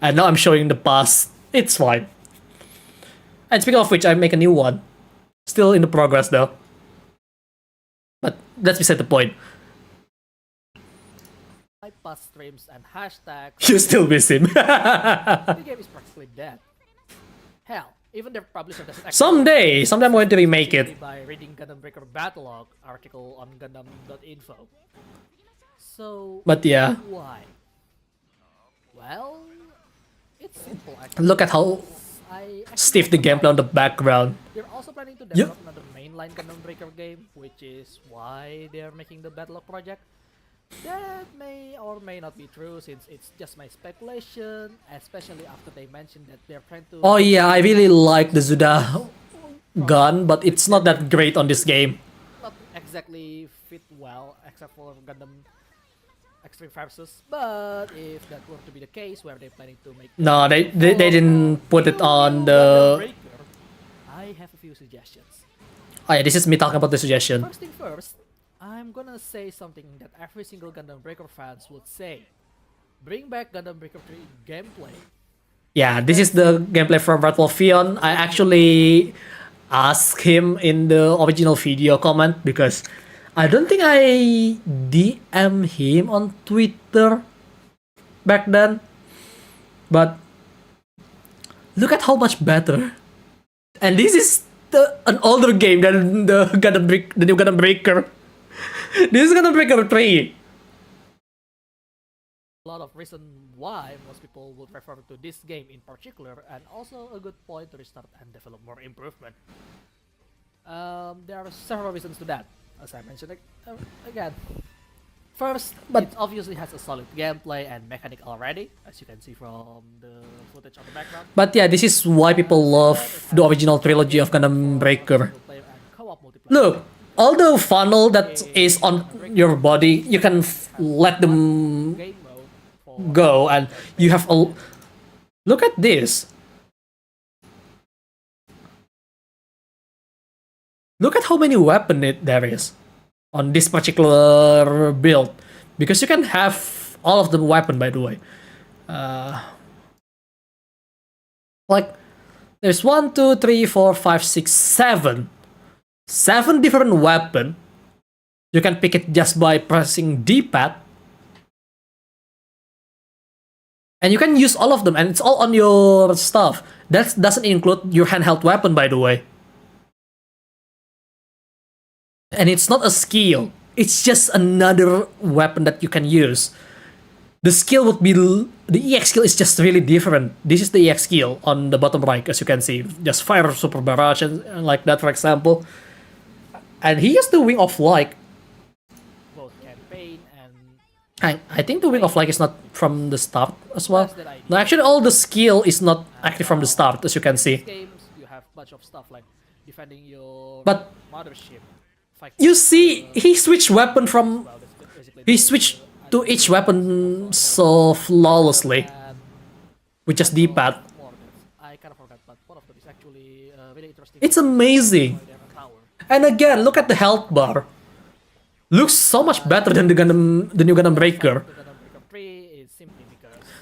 and now I'm showing the past. It's fine. And speaking of which, I make a new one. Still in the progress though. But that's beside the point. my past streams and hashtags, You still miss him. the game is practically dead. Hell, even their publisher doesn't actually Someday I'm going to remake it. by reading Gundam Breaker Battlelog article on Gundam.info. So, But yeah, why? Well, it's simple actually. look at how I actually stiff the gameplay on the background. They're also planning to Yep. develop another mainline Gundam Breaker game, which is why they're making the Battlelog project. That may or may not be true since it's just my speculation, especially after they mentioned that they're trying to... Oh yeah, I really like the Zuda gun, but it's not that great on this game. Not exactly fit well, except for Gundam Extreme Versus. But if that were to be the case, where they're planning to make... No, they didn't put it on Gundam the... Breaker, I have a few suggestions. Oh yeah, this is me talking about the suggestion. First thing first, I'm gonna say something that every single Gundam Breaker fans would say. Bring back Gundam Breaker 3 gameplay. Yeah, this is the gameplay from Ratwolfion. I actually asked him in the original video comment because I don't think I DM him on Twitter back then, but look at how much better. And this is an older game than the new Gundam Breaker. This is Gundam Breaker 3. A lot of reason why most people would refer to this game in particular, and also a good point to restart and develop more improvement. There are several reasons to that, as I mentioned again. First, it obviously has a solid gameplay and mechanic already, as you can see from the footage on the background. But yeah, this is why people love the original trilogy of Gundam Breaker. Look, all the funnel that is on your body, you can let them go, and you have a... Look at this. Look at how many weapons there is on this particular build, because you can have all of the weapon, by the way. Like, there's 1, 2, 3, 4, 5, 6, 7. 7 different weapon. You can pick it just by pressing D-pad. And you can use all of them, and it's all on your stuff. That doesn't include your handheld weapon, by the way. And it's not a skill. It's just another weapon that you can use. The skill would be... The EX skill is just really different. This is the EX skill on the bottom right, as you can see. Just fire super barrage and like that, for example. And he has the Wing of Light. Both campaign and... I think the Wing of Light is not from the start as well. No, actually all the skill is not actually from the start, as you can see. Games, you have a bunch of stuff like defending your mothership. You see, he switched weapon from... He switched to each weapon so flawlessly. With just D-pad. I kind of forgot, but one of them is actually really interesting. It's amazing. And again, look at the health bar. Looks so much better than the new Gundam Breaker.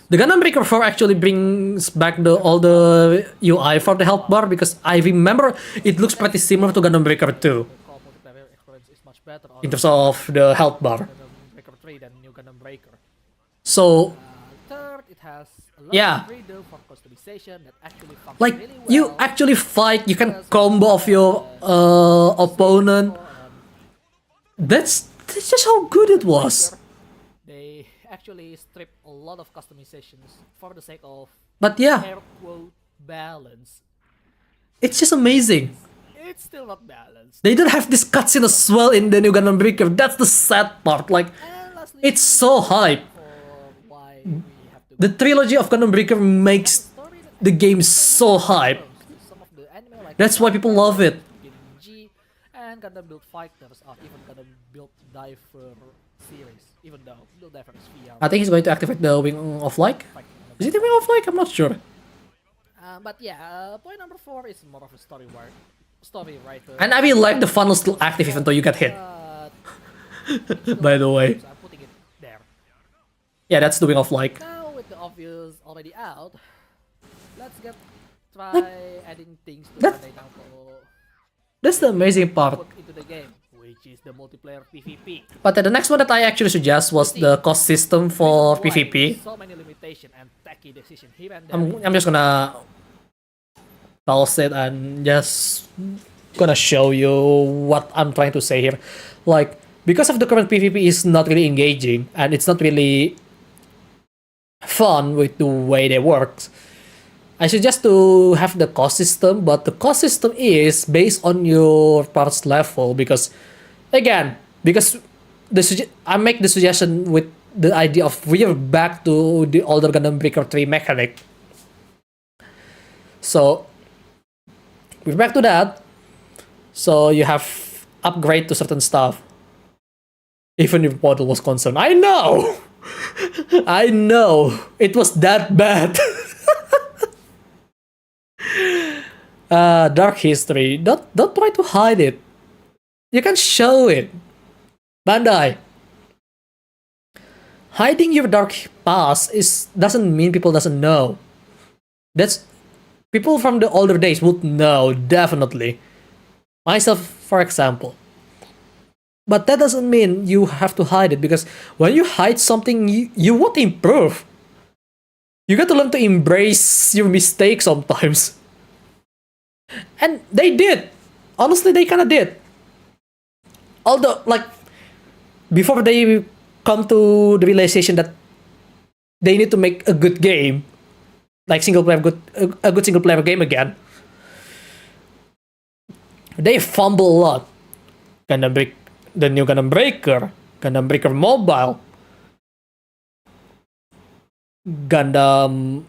The Gundam Breaker 4 actually brings back all the UI for the health bar, because I remember it looks pretty similar to Gundam Breaker 2 in terms of the health bar. So, yeah, like you actually fight, you can combo of your opponent. That's just how good it was. They actually strip a lot of customizations for the sake of air quote balance. It's just amazing. It's still not balanced. They don't have this cutscene as well in the new Gundam Breaker. That's the sad part. Like, it's so hype. The trilogy of Gundam Breaker makes the game so hype. That's why people love it. And Gundam Build Fighters are even Gundam Build Diver series, even though Build Diver is VR. I think he's going to activate the Wing of Light. Is it the Wing of Light? I'm not sure. But yeah, point number 4 is more of a story writer. And I will like the funnel still active even though you get hit. By the way. So I'm putting it there. Yeah, that's the Wing of Light. Now with the obvious already out, let's try adding things to Bandai Namco. That's the amazing part. Into the game, which is the multiplayer PvP. But the next one that I actually suggest was the cost system for PvP. So many limitations and tacky decisions here and there. I'm just gonna pause it and just gonna show you what I'm trying to say here. Like, because of the current PvP is not really engaging and it's not really fun with the way they work, I suggest to have the cost system, but the cost system is based on your parts level, because again, because I make the suggestion with the idea of we're back to the older Gundam Breaker 3 mechanic. So we're back to that. So you have upgrade to certain stuff. Even if model was concerned. I know! I know! It was that bad. Dark history. Don't try to hide it. You can show it. Bandai. Hiding your dark past doesn't mean people doesn't know. That's people from the older days would know, definitely. Myself, for example. But that doesn't mean you have to hide it, because when you hide something, you won't improve. You got to learn to embrace your mistakes sometimes. And they did. Honestly, they kind of did. Although, like, before they come to the realization that they need to make a good game, like a good single player game again, they fumble a lot. The new Gundam Breaker, Gundam Breaker Mobile, Gundam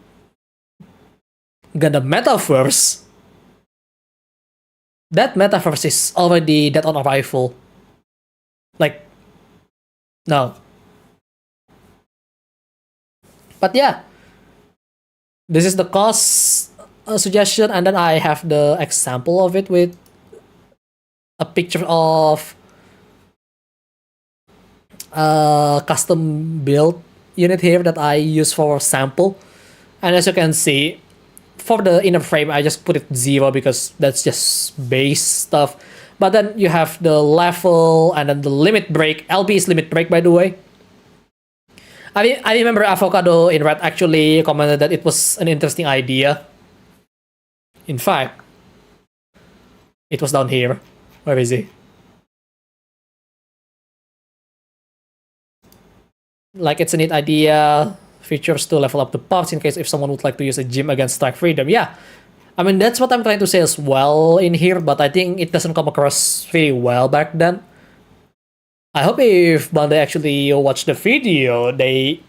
Gundam Metaverse. That Metaverse is already dead on arrival. Like, no. But yeah, this is the cost suggestion, and then I have the example of it with a picture of a custom build unit here that I use for sample. And as you can see, for the inner frame, I just put it 0 because that's just base stuff. But then you have the level and then the limit break. LB is limit break, by the way. I remember Avocado in Red actually commented that it was an interesting idea. In fact, it was down here. Where is he? Like, it's a neat idea. Features to level up the parts in case if someone would like to use a gym against Strike Freedom. Yeah, I mean, that's what I'm trying to say as well in here, but I think it doesn't come across very well back then. I hope if Bandai actually watch the video, they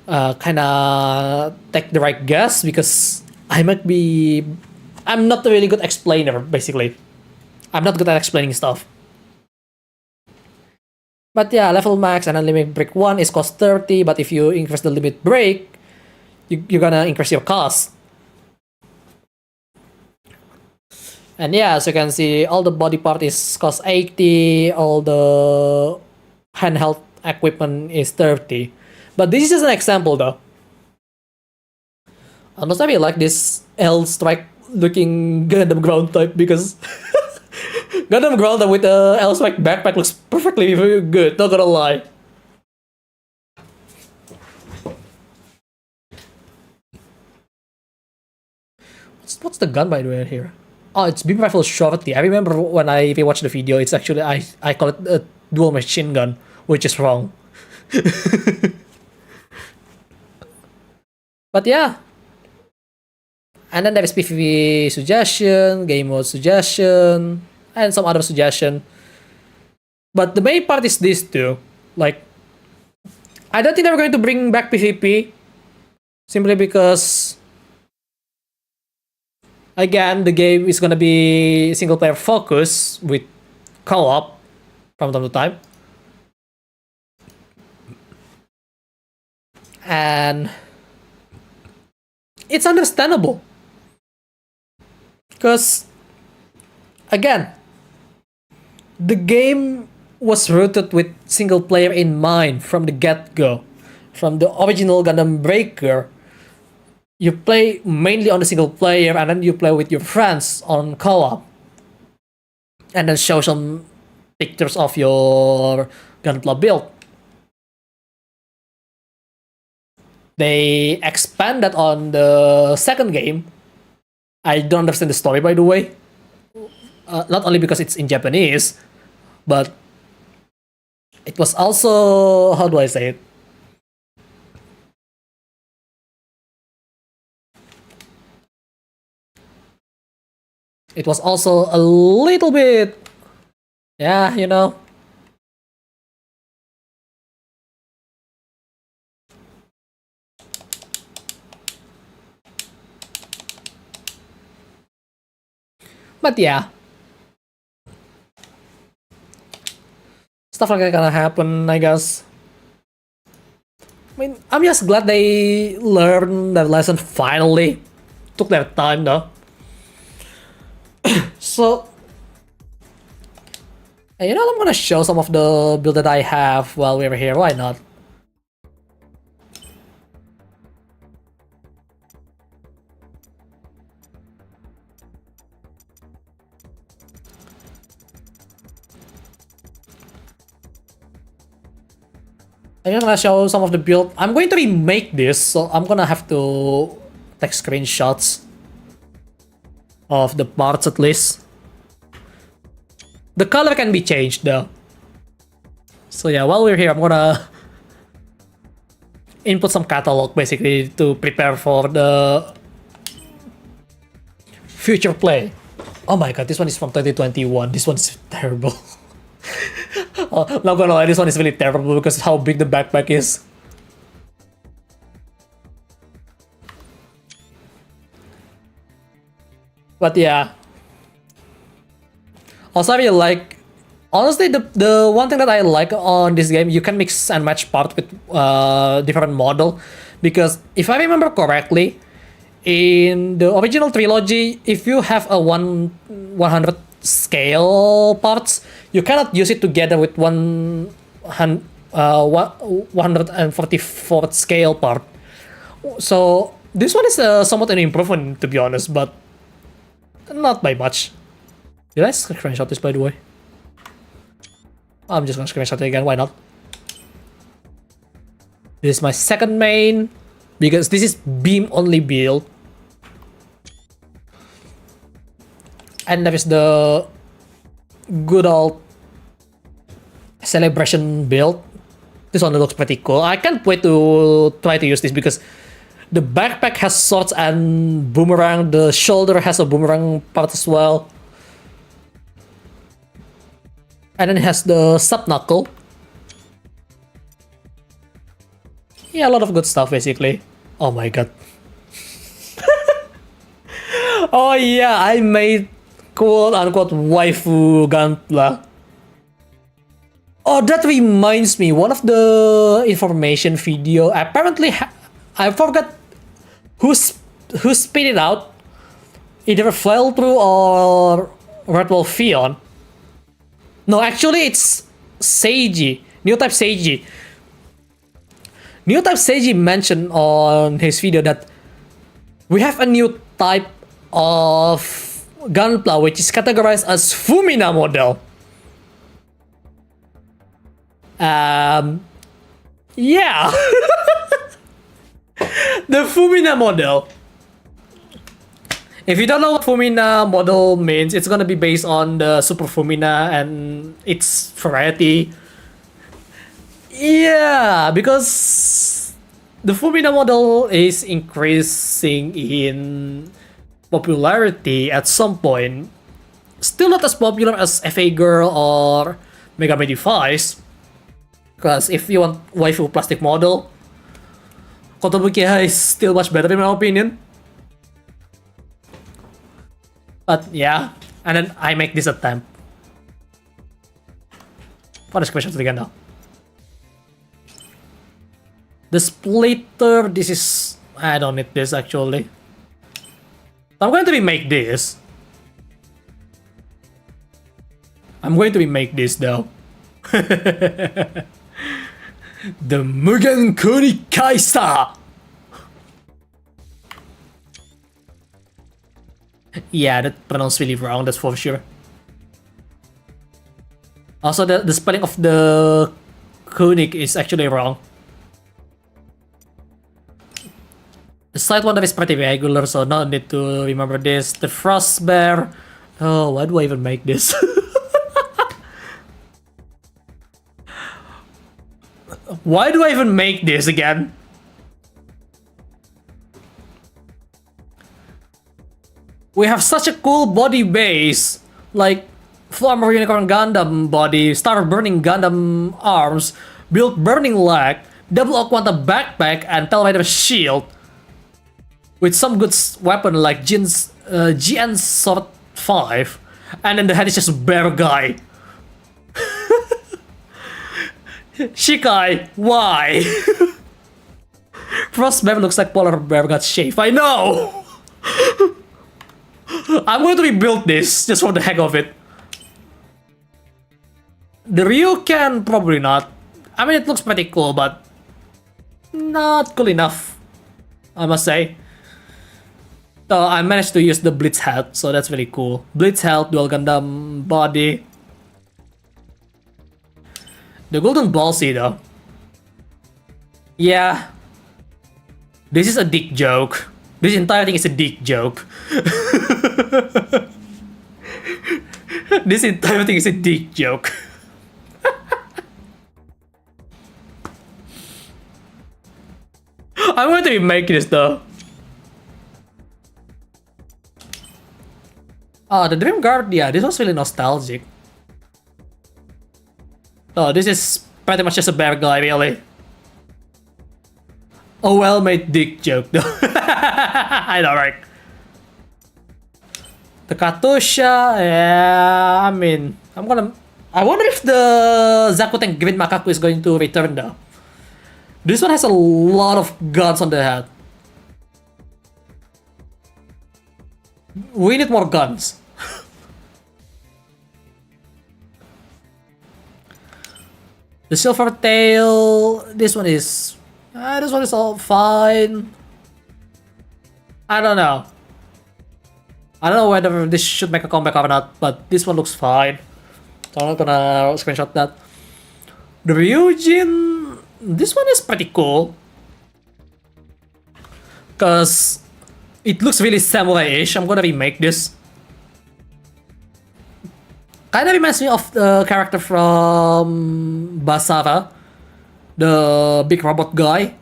kinda take the right guess, because I'm not a really good explainer, basically. I'm not good at explaining stuff. But yeah, level max and then limit break 1 is cost 30, but if you increase the limit break, you're gonna increase your cost. And yeah, as you can see, all the body part is cost 80, all the handheld equipment is 30. But this is just an example though. Honestly, I really like this L strike looking Gundam ground type, because Gundam ground with a L strike backpack looks perfectly good, not gonna lie. What's the gun, by the way, here? Oh, it's beam rifle shorty. I remember when I rewatched the video, it's actually I call it a dual machine gun, which is wrong. But yeah. And then there is PvP suggestion, game mode suggestion, and some other suggestion. But the main part is this too. Like, I don't think they're going to bring back PvP, simply because, again, the game is gonna be single player focus with co-op from time to time. And it's understandable. Because, again, the game was rooted with single player in mind from the get-go. From the original Gundam Breaker, you play mainly on the single player, and then you play with your friends on co-op. And then show some pictures of your Gunpla build. They expanded on the second game. I don't understand the story, by the way. Not only because it's in Japanese, but it was also, how do I say it? It was also a little bit, yeah, you know. But yeah, stuff like that gonna happen, I guess. I mean, I'm just glad they learned that lesson finally. Took their time though. So, you know, I'm gonna show some of the build that I have while we're here. Why not? I'm just gonna show some of the build. I'm going to remake this, so I'm gonna have to take screenshots of the parts at least. The color can be changed though. So yeah, while we're here, I'm gonna input some catalog basically to prepare for the future play. Oh my god, this one is from 2021. This one's terrible. Oh, not gonna lie, this one is really terrible because of how big the backpack is. But yeah. Also, I really like. Honestly, the one thing that I like on this game, you can mix and match parts with different model, because if I remember correctly, in the original trilogy, if you have a 100 scale parts, you cannot use it together with 144th scale part. So this one is somewhat an improvement, to be honest, but not by much. Did I screenshot this, by the way? I'm just gonna screenshot it again, why not? This is my second main, because this is beam only build. And there is the good old celebration build. This one looks pretty cool. I can't wait to try to use this because the backpack has swords and boomerang. The shoulder has a boomerang part as well. And then it has the sub knuckle. Yeah, a lot of good stuff basically. Oh my god. Oh yeah, I made quote unquote waifu Gunpla. Oh, that reminds me, one of the information video, apparently I forgot who spit it out. Either Fell Through or Red Wolf Fion. No, actually it's Seiji, New Type Seiji. New Type Seiji mentioned on his video that we have a new type of Gunpla which is categorized as Fumina model. Yeah. The Fumina model. If you don't know what Fumina model means, it's gonna be based on the Super Fumina and its variety. Yeah, because the Fumina model is increasing in popularity at some point. Still not as popular as FA Girl or Megami Device. Because if you want waifu plastic model, Kotobukiya is still much better in my opinion. But yeah, and then I make this attempt. For this question again now. The splitter, this is... I don't need this actually. I'm going to remake this. I'm going to remake this though. The Mugen Kuni Kaisa! Yeah, that pronounced really wrong, that's for sure. Also, the spelling of the Kunik is actually wrong. The side one is pretty regular, so no need to remember this. The Frost Bear. Oh, why do I even make this? Why do I even make this again? We have such a cool body base, like Flammer Unicorn Gundam body, Star Burning Gundam arms, Build Burning leg, Double Aquanta backpack, and Telemeter shield. With some good weapon like GN Sword 5, and then the head is just bear guy. Shikai, why? Frost Bear looks like polar bear got shaved. I know! I'm going to rebuild this just for the heck of it. The Ryuken, probably not. I mean, it looks pretty cool, but not cool enough, I must say. So I managed to use the Blitz head, so that's really cool. Blitz head, dual Gundam body. The Golden Ballsy though. Yeah. This is a dick joke. This entire thing is a dick joke. This entire thing is a dick joke. I'm going to remake this though. Oh, the Dream Guard, yeah, this was really nostalgic. Oh, this is pretty much just a bear guy, really. A well-made dick joke, though. I know, right? The Katusha, yeah, I mean, I wonder if the Zakuten Green Makaku is going to return, though. This one has a lot of guns on the head. We need more guns. The Silver Tail, this one is all fine. I don't know. I don't know whether this should make a comeback or not, but this one looks fine. So I'm not gonna screenshot that. The Ryujin, this one is pretty cool. Cause it looks really samurai-ish. I'm gonna remake this. Kinda reminds me of the character from Basara, the big robot guy.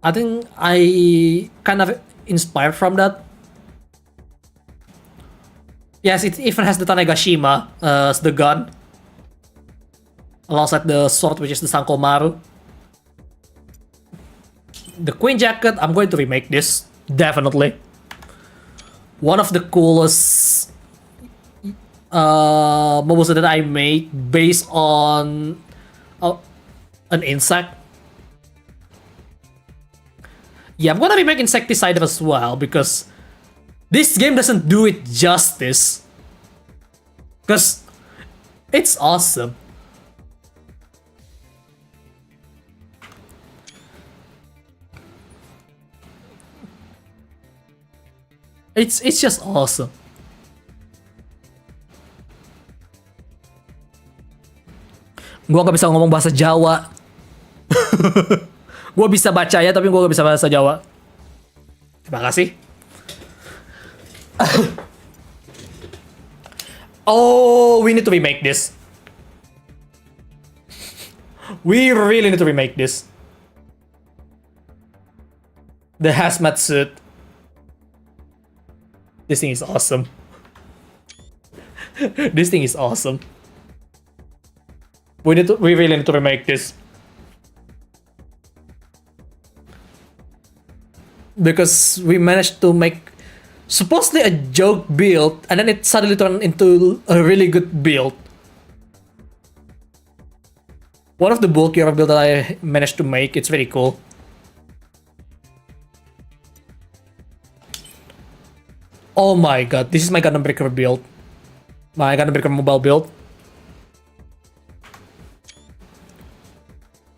I think I kind of inspired from that. Yes, it even has the Tanegashima as the gun, alongside the sword, which is the Sankomaru. The Queen Jacket, I'm going to remake this, definitely. One of the coolest mobos that I made based on an insect. Yeah, I'm gonna remake Insecticide as well because this game doesn't do it justice. Because it's awesome. It's just awesome. Gua gak bisa ngomong bahasa Jawa. Gua bisa baca ya, tapi gua gak bisa bahasa Jawa. Terima kasih. Oh, we need to remake this. We really need to remake this. The hazmat suit. This thing is awesome. This thing is awesome. We really need to remake this. Because we managed to make supposedly a joke build, and then it suddenly turned into a really good build. One of the bulkier builds that I managed to make, it's very cool. Oh my god, this is my Gundam Breaker build. My Gundam Breaker mobile build.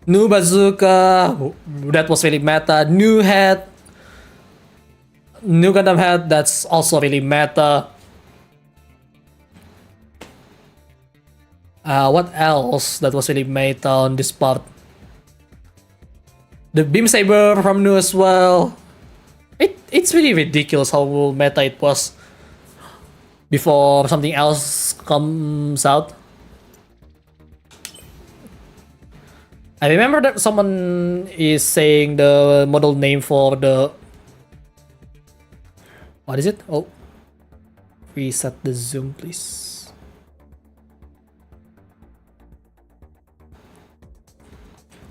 New bazooka, that was really meta. New head. New Gundam head, that's also really meta. What else that was really meta on this part? The beam saber from New as well. It's really ridiculous how meta it was before something else comes out. I remember that someone is saying the model name for the... What is it? Oh. Reset the zoom, please.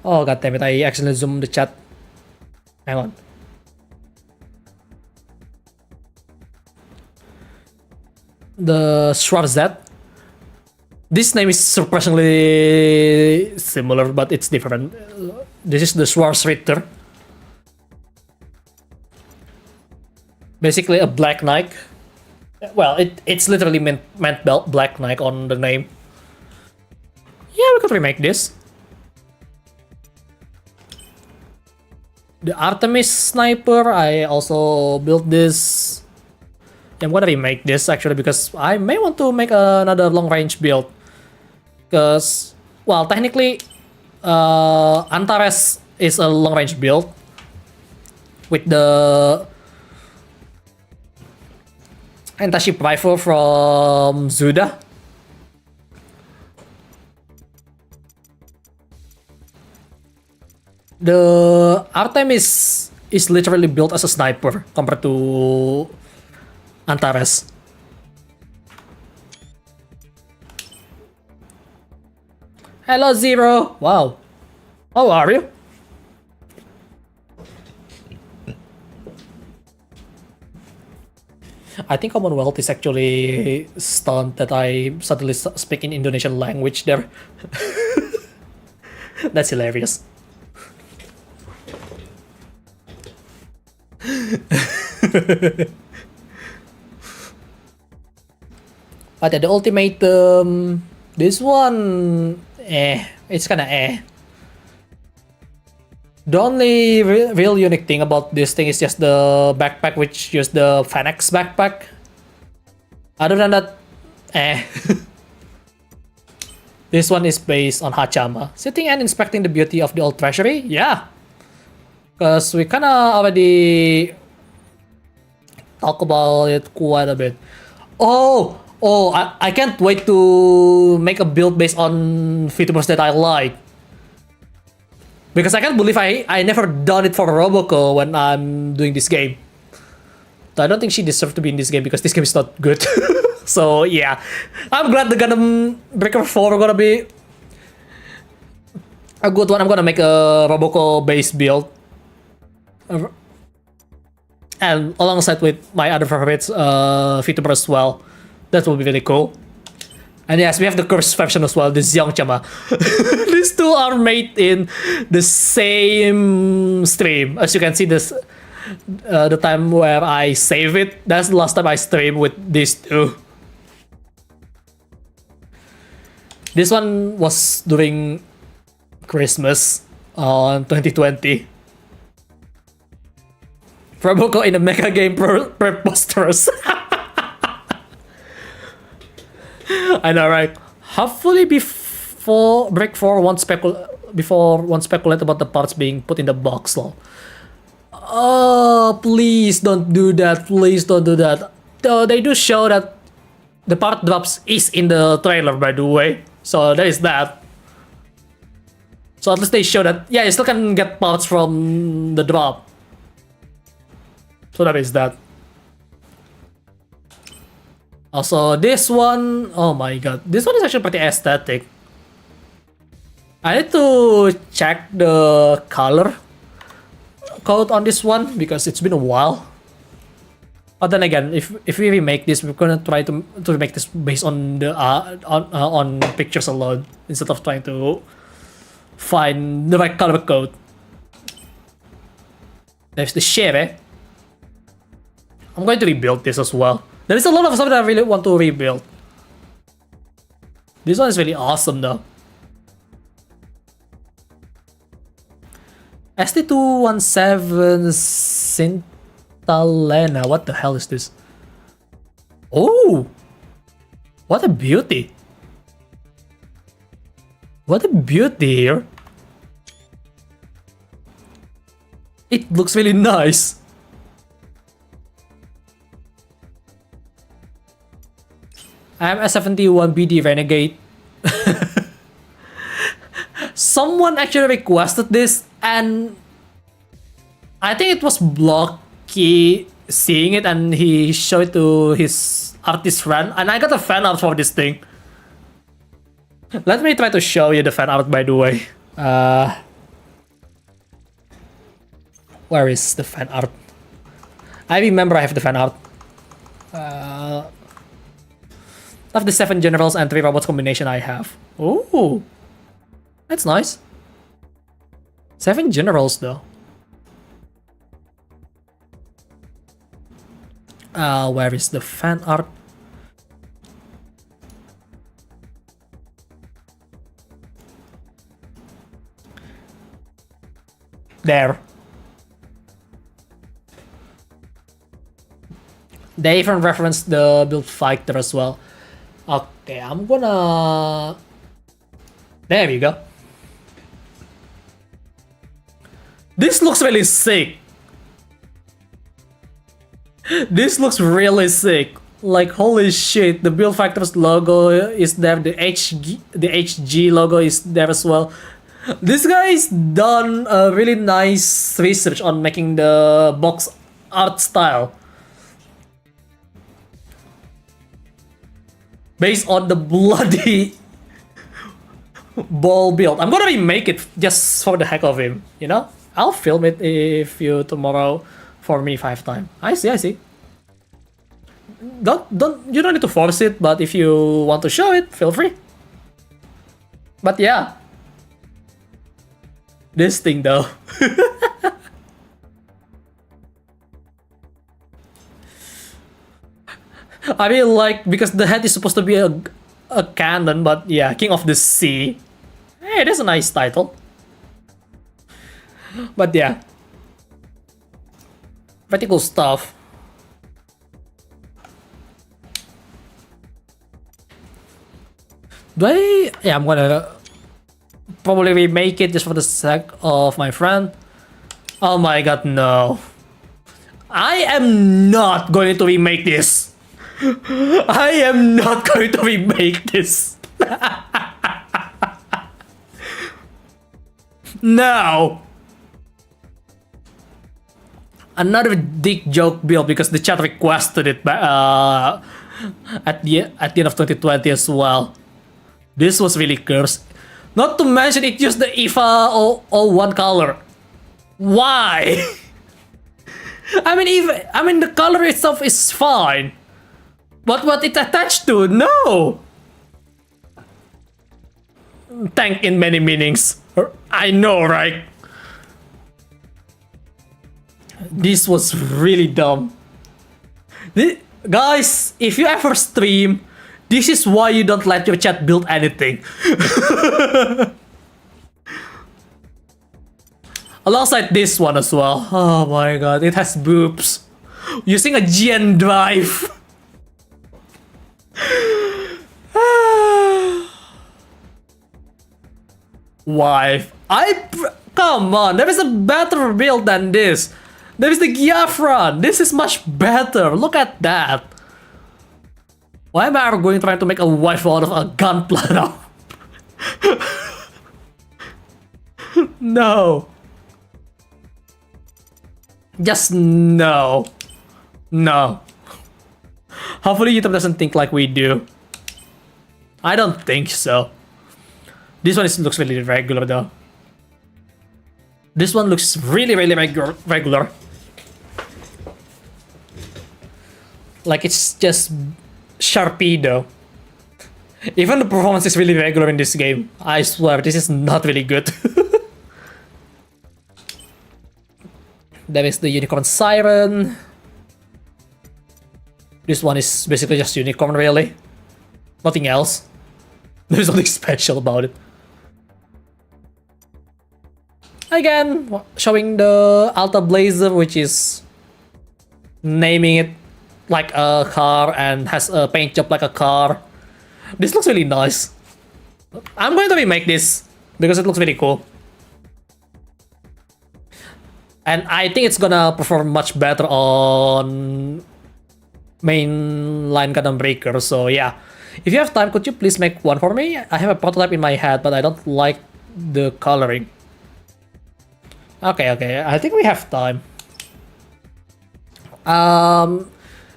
Oh, god damn it, I accidentally zoomed the chat. Hang on. The Schwarzet. This name is surprisingly similar, but it's different. This is the Schwarzritter. Basically a Black Knight. Well, it's literally meant Black Knight on the name. Yeah, we could remake this. The Artemis Sniper, I also built this. I'm gonna remake this actually because I may want to make another long range build. Because, well, technically, Antares is a long range build with the anti-ship rifle from Zuda. The Artem is literally built as a sniper compared to Antares. Hello, Zero. Wow. How are you? I think Commonwealth is actually stunned that I suddenly speak in Indonesian language there. That's hilarious. But the ultimatum, this one, it's kinda The only real unique thing about this thing is just the backpack, which use the Fenix backpack. Other than that, This one is based on Hachama. Sitting and inspecting the beauty of the old treasury? Yeah. Because we kinda already talk about it quite a bit. Oh, I can't wait to make a build based on VTubers that I like. Because I can't believe I never done it for Roboco when I'm doing this game. So I don't think she deserves to be in this game because this game is not good. So yeah, I'm glad the Gundam Breaker 4 gonna be a good one. I'm gonna make a Roboco based build. And alongside with my other favorites, VTuber as well. That will be really cool. And yes, we have the cursed version as well, the Xiangchama. These two are made in the same stream. As you can see, this the time where I save it, that's the last time I stream with these two. This one was during Christmas on 2020. Roboco in a mecha game posters. I know, right? Hopefully before Break 4 won't speculate about the parts being put in the box, lol. Oh, please don't do that. Please don't do that. Though they do show that the part drops is in the trailer, by the way. So there is that. So at least they show that, yeah, you still can get parts from the drop. So that is that. Also, this one, oh my god, this one is actually pretty aesthetic. I need to check the color code on this one because it's been a while. But then again, if we remake this, we're gonna try to make this based on the on pictures alone instead of trying to find the right color code. There's the share. I'm going to rebuild this as well. There is a lot of stuff that I really want to rebuild. This one is really awesome though. ST217 Sintalena. What the hell is this? Oh! What a beauty! What a beauty here! It looks really nice. I'm a 71 BD Renegade. Someone actually requested this, and I think it was Blocky seeing it, and he showed it to his artist friend, and I got a fan art for this thing. Let me try to show you the fan art, by the way. Where is the fan art? I remember I have the fan art. Of the 7 generals and 3 robots combination I have. Oh, that's nice. 7 generals though. Where is the fan art? There. They even referenced the build fighter as well. Okay, I'm gonna... There we go. This looks really sick. This looks really sick. Like, holy shit, the Build Factors logo is there, the HG logo is there as well. This guy's done a really nice research on making the box art style. Based on the bloody ball build. I'm gonna remake it just for the heck of him, you know? I'll film it if you tomorrow for me 5 times. I see. You don't need to force it, but if you want to show it, feel free. But yeah. This thing though. I mean, like, because the head is supposed to be a cannon, but yeah, King of the Sea. Hey, that's a nice title. But yeah. Pretty cool stuff. Yeah, I'm gonna probably remake it just for the sake of my friend. Oh my god, no. I am not going to remake this. I am not going to remake this. No. Another dick joke build because the chat requested it at the end of 2020 as well. This was really cursed. Not to mention it used the IFA 01 color. Why? I mean the color itself is fine. But what it attached to? No. Tank in many meanings. I know, right? This was really dumb. Guys, if you ever stream, this is why you don't let your chat build anything. Alongside this one as well. Oh my god, it has boobs. Using a GN drive. Wife. Come on, there is a better build than this. There is the Giafran. This is much better. Look at that. Why am I ever going trying to make a wife out of a gunpla? No. Just no. No. Hopefully YouTube doesn't think like we do. I don't think so. This one looks really regular though. This one looks really regular. Like it's just Sharpie though. Even the performance is really regular in this game. I swear, this is not really good. There is the Unicorn Siren. This one is basically just Unicorn really. Nothing else. There's nothing special about it. Again, showing the Alta Blazer, which is naming it like a car and has a paint job like a car. This looks really nice. I'm going to remake this because it looks really cool. And I think it's gonna perform much better on mainline Gundam Breaker, so yeah. If you have time, could you please make one for me? I have a prototype in my head, but I don't like the coloring. Okay, I think we have time.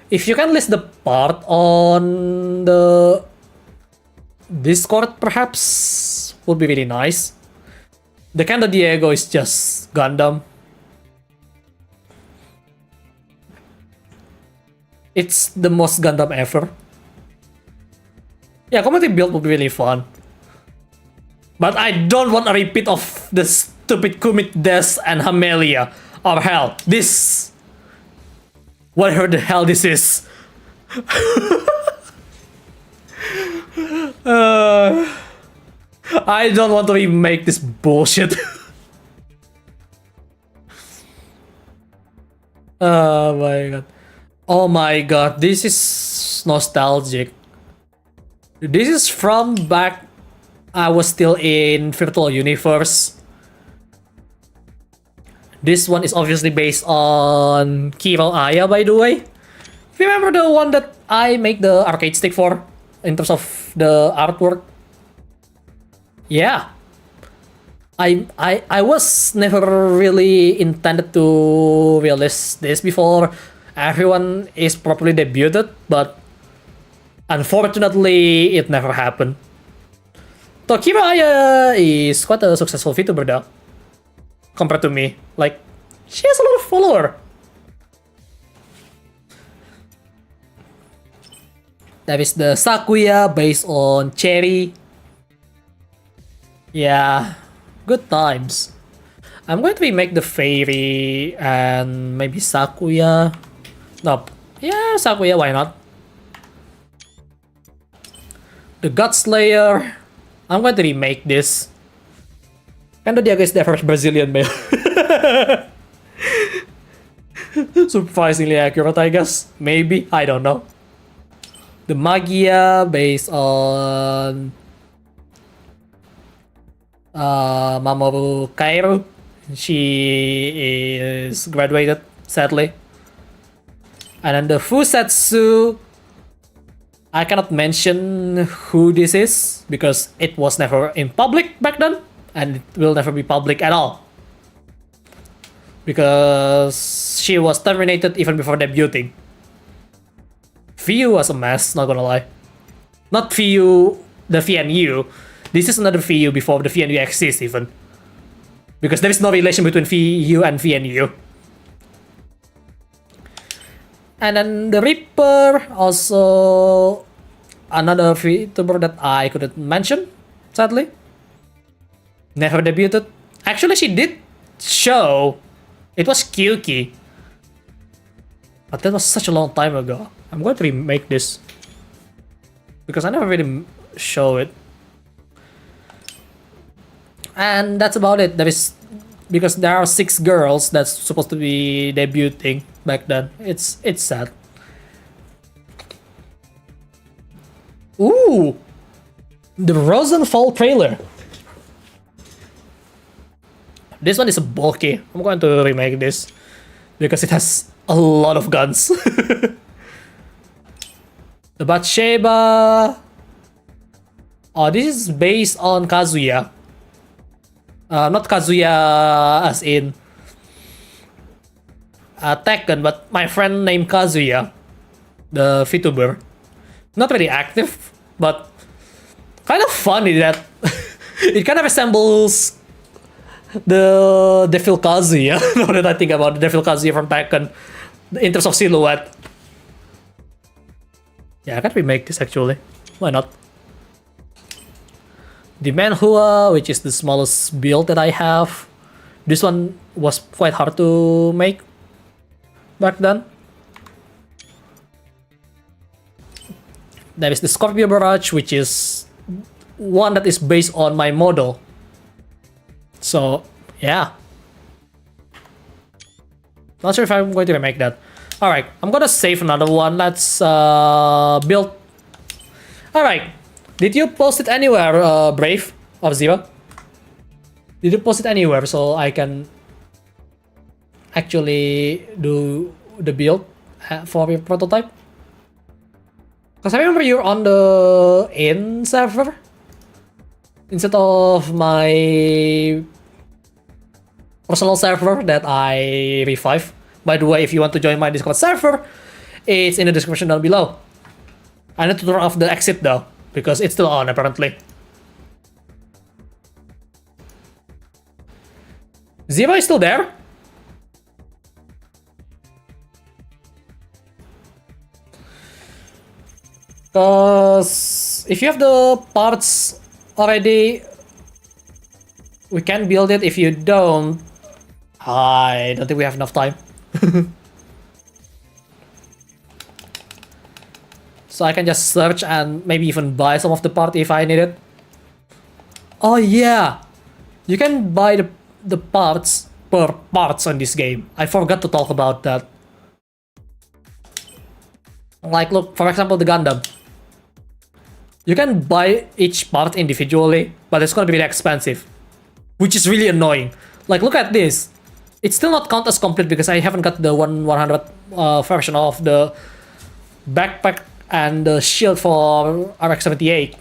If you can list the part on the Discord, perhaps, would be really nice. The Canto Diego is just Gundam. It's the most Gundam ever. Yeah, community build would be really fun. But I don't want a repeat of the stupid Kumit Des and Hamelia. Or hell, this... Whatever the hell this is. I don't want to remake this bullshit. Oh my god. Oh my god, this is nostalgic. This is from back I was still in Virtual Universe. This one is obviously based on Kiro Aya, by the way. Remember the one that I make the arcade stick for? In terms of the artwork? Yeah. I was never really intended to release this before everyone is properly debuted, but unfortunately it never happened. Tokiro Aya is quite a successful VTuber though, compared to me. Like, she has a lot of followers. That is the Sakuya based on Cherry. Yeah, good times. I'm going to remake the Fairy and maybe Sakuya. Nope. Yeah, Sakuya, why not? The God Slayer. I'm going to remake this. Kendo dia guys the first Brazilian male. Surprisingly accurate, I guess. Maybe, I don't know. The Magia based on Mamoru Kairo. She is graduated, sadly. And then the Fusetsu, I cannot mention who this is because it was never in public back then, and it will never be public at all. Because she was terminated even before debuting. VU was a mess, not gonna lie. Not VU, the VNU. This is another VU before the VNU exists even. Because there is no relation between VU and VNU. And then the Reaper, also another VTuber that I couldn't mention, sadly. Never debuted. Actually, she did show. It was Kyuki. But that was such a long time ago. I'm going to remake this. Because I never really show it. And that's about it. There is, because there are 6 girls that's supposed to be debuting back then. It's sad. Ooh! The Rosenfall trailer. This one is bulky. I'm going to remake this. Because it has a lot of guns. The Batsheba. Oh, this is based on Kazuya. Not Kazuya as in Tekken, but my friend named Kazuya, the VTuber. Not really active, but kind of funny that it kind of resembles the Devil Kazuya. Now that I think about the Devil Kazuya from Tekken, in terms of silhouette. Yeah, I can remake this actually. Why not? The Manhua, which is the smallest build that I have. This one was quite hard to make back then. There is the Scorpio Barrage, which is one that is based on my model. So, yeah. Not sure if I'm going to remake that. Alright, I'm gonna save another one. Let's build. Alright. Did you post it anywhere, Brave of Zero? Did you post it anywhere so I can actually do the build for your prototype? Because I remember you're on the in server instead of my personal server that I revive. By the way, if you want to join my Discord server, it's in the description down below. I need to turn off the exit though, because it's still on apparently. Zero is still there? Because if you have the parts already, we can build it. If you don't, I don't think we have enough time. So I can just search and maybe even buy some of the part if I need it. Oh yeah, you can buy the parts per parts on this game. I forgot to talk about that. Like, look, for example, the Gundam. You can buy each part individually, but it's gonna be really expensive, which is really annoying. Like, look at this. It's still not count as complete because I haven't got the 100 version of the backpack and the shield for RX-78.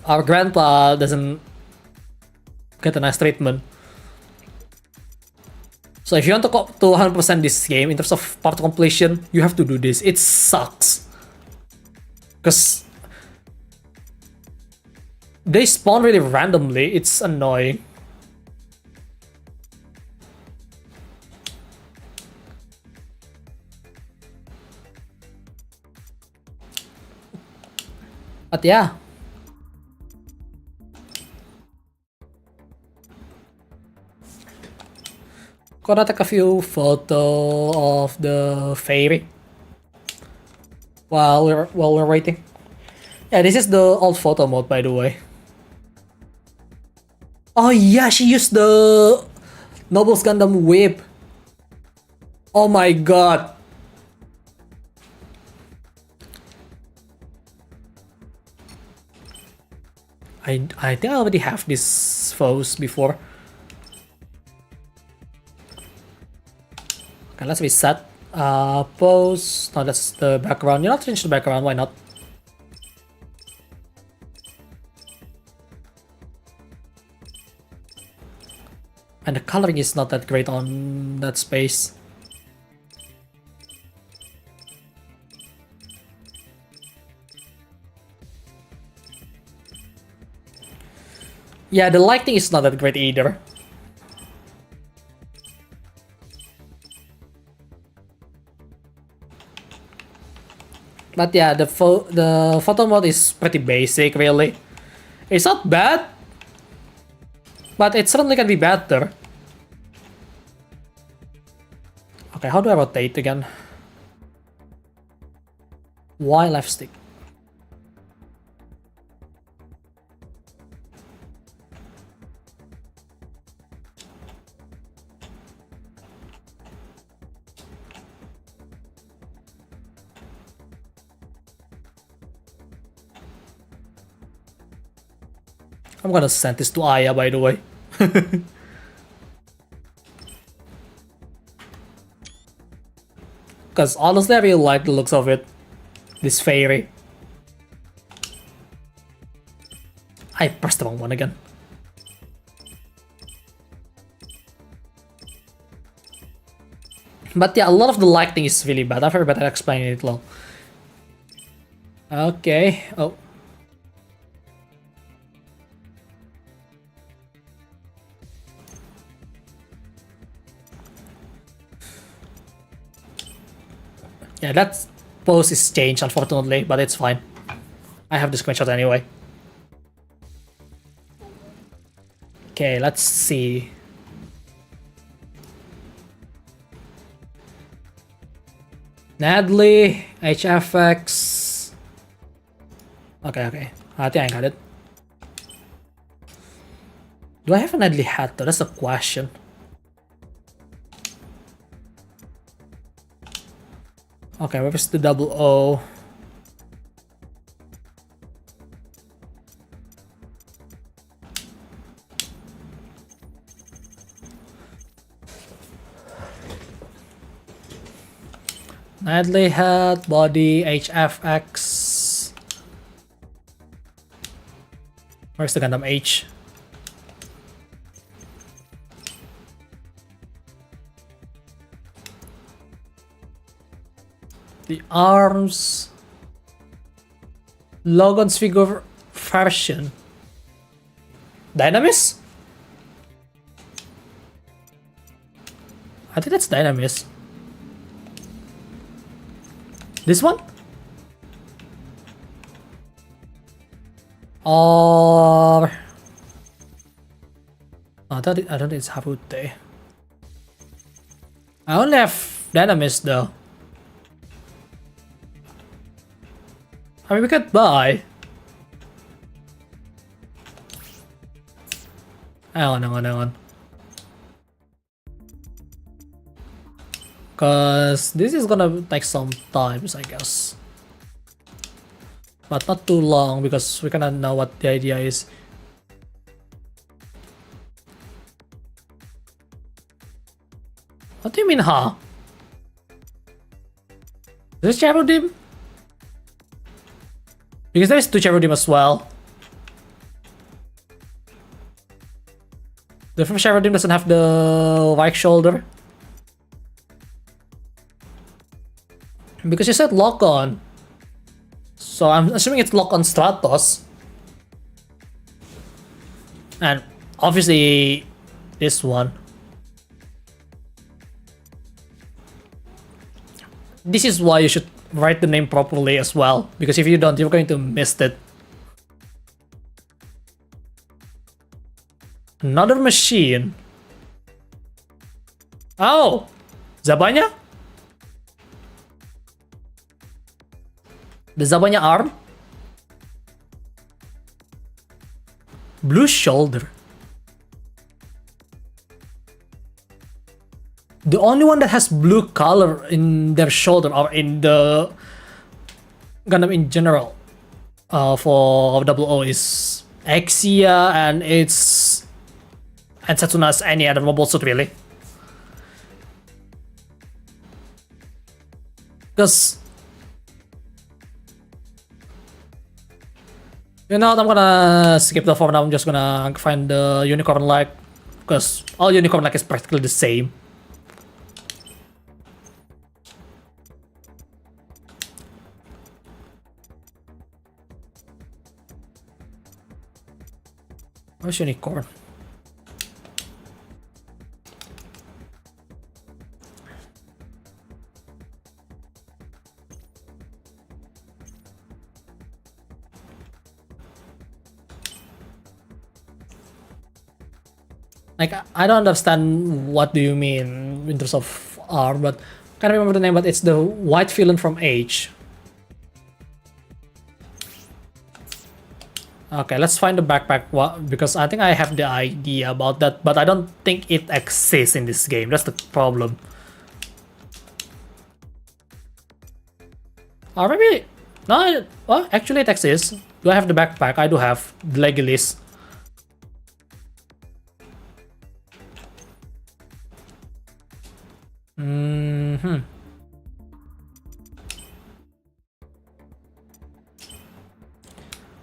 Our grandpa doesn't get a nice treatment. So if you want to 100% this game in terms of part completion, you have to do this. It sucks. Because they spawn really randomly. It's annoying. But yeah. Gonna take a few photos of the fairy while we're waiting. Yeah, this is the old photo mode, by the way. Oh yeah, she used the Nobles Gundam whip. Oh my god. I think I already have these foes before. Okay, let's reset. Pose. No, that's the background. You know, change the background. Why not? And the coloring is not that great on that space. Yeah, the lighting is not that great either. But yeah, the photo mode is pretty basic, really. It's not bad, but it certainly can be better. Okay, how do I rotate again? Y left stick. I'm gonna send this to Aya, by the way. Because honestly, I really like the looks of it. This fairy. I pressed the wrong one again. But yeah, a lot of the lighting is really bad. I've heard better explaining it long. Okay. Oh. Yeah, that pose is changed, unfortunately, but it's fine. I have the screenshot anyway. Okay, let's see. Nadley, HFX. Okay. I think I got it. Do I have a Nadley hat though? That's the question. Okay, where's the double O? Nadley hat, body, HFX. Where's the Gundam H? The arms. Logan's figure version. Dynamis? I think that's Dynamis. This one? Or I don't think it's Harute. I only have Dynamis though. I mean, we could buy. Hang on. Cause this is gonna take some time, I guess. But not too long because we kinda know what the idea is. What do you mean, huh? Is this Cherudim? Because there's 2 Cherudim as well. The first Cherudim doesn't have the right shoulder. Because you said lock on. So I'm assuming it's lock on Stratos. And obviously this one. This is why you should write the name properly as well. Because if you don't, you're going to miss it. Another machine. Oh! Zabanya? The Zabanya arm? Blue shoulder. The only one that has blue color in their shoulder or in the Gundam in general for Double O is Exia and it's and Setsuna's any other mobile suit really. Because you know, I'm gonna skip the form now. I'm just gonna find the unicorn like, because all unicorn like is practically the same. Where's unicorn? Like, I don't understand what do you mean in terms of arm, but I can't remember the name, but it's the white villain from Age. Okay, let's find the backpack because I think I have the idea about that, but I don't think it exists in this game. That's the problem. Or maybe no. Well, actually, it exists. Do I have the backpack? I do have the Legilis.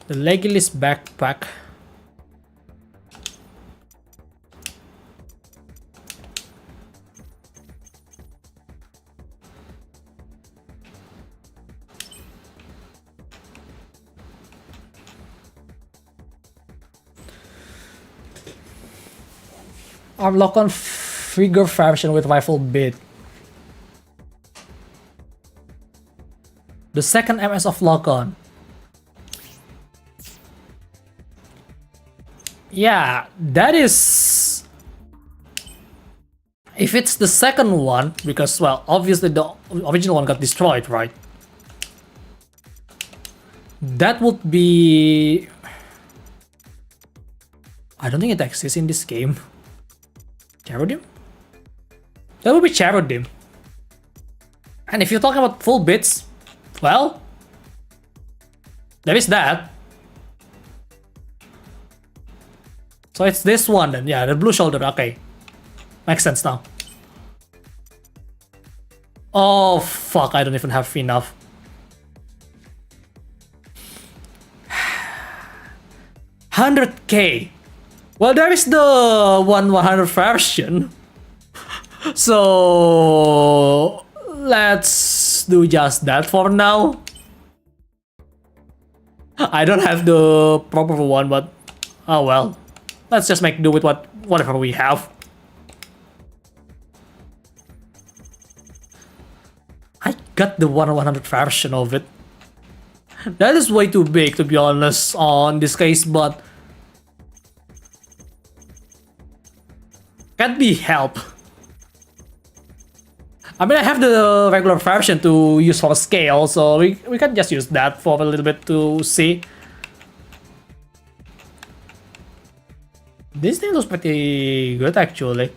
The Legilis backpack. Our lock-on figure version with rifle bit. The second MS of lock-on. Yeah, that is... If it's the second one, because, well, obviously the original one got destroyed, right? That would be... I don't think it exists in this game. Cherudim? That would be Cherudim. And if you're talking about full bits, well, there is that. So it's this one then, yeah, the blue shoulder, okay. Makes sense now. Oh fuck, I don't even have enough. $100K. Well, there is the 1/100 version. So let's do just that for now. I don't have the proper one, but oh well. Let's just make do with whatever we have. I got the 1/100 version of it. That is way too big, to be honest, on this case, but can't be helped. I mean, I have the regular version to use for scale, so we can just use that for a little bit to see. This thing looks pretty good, actually.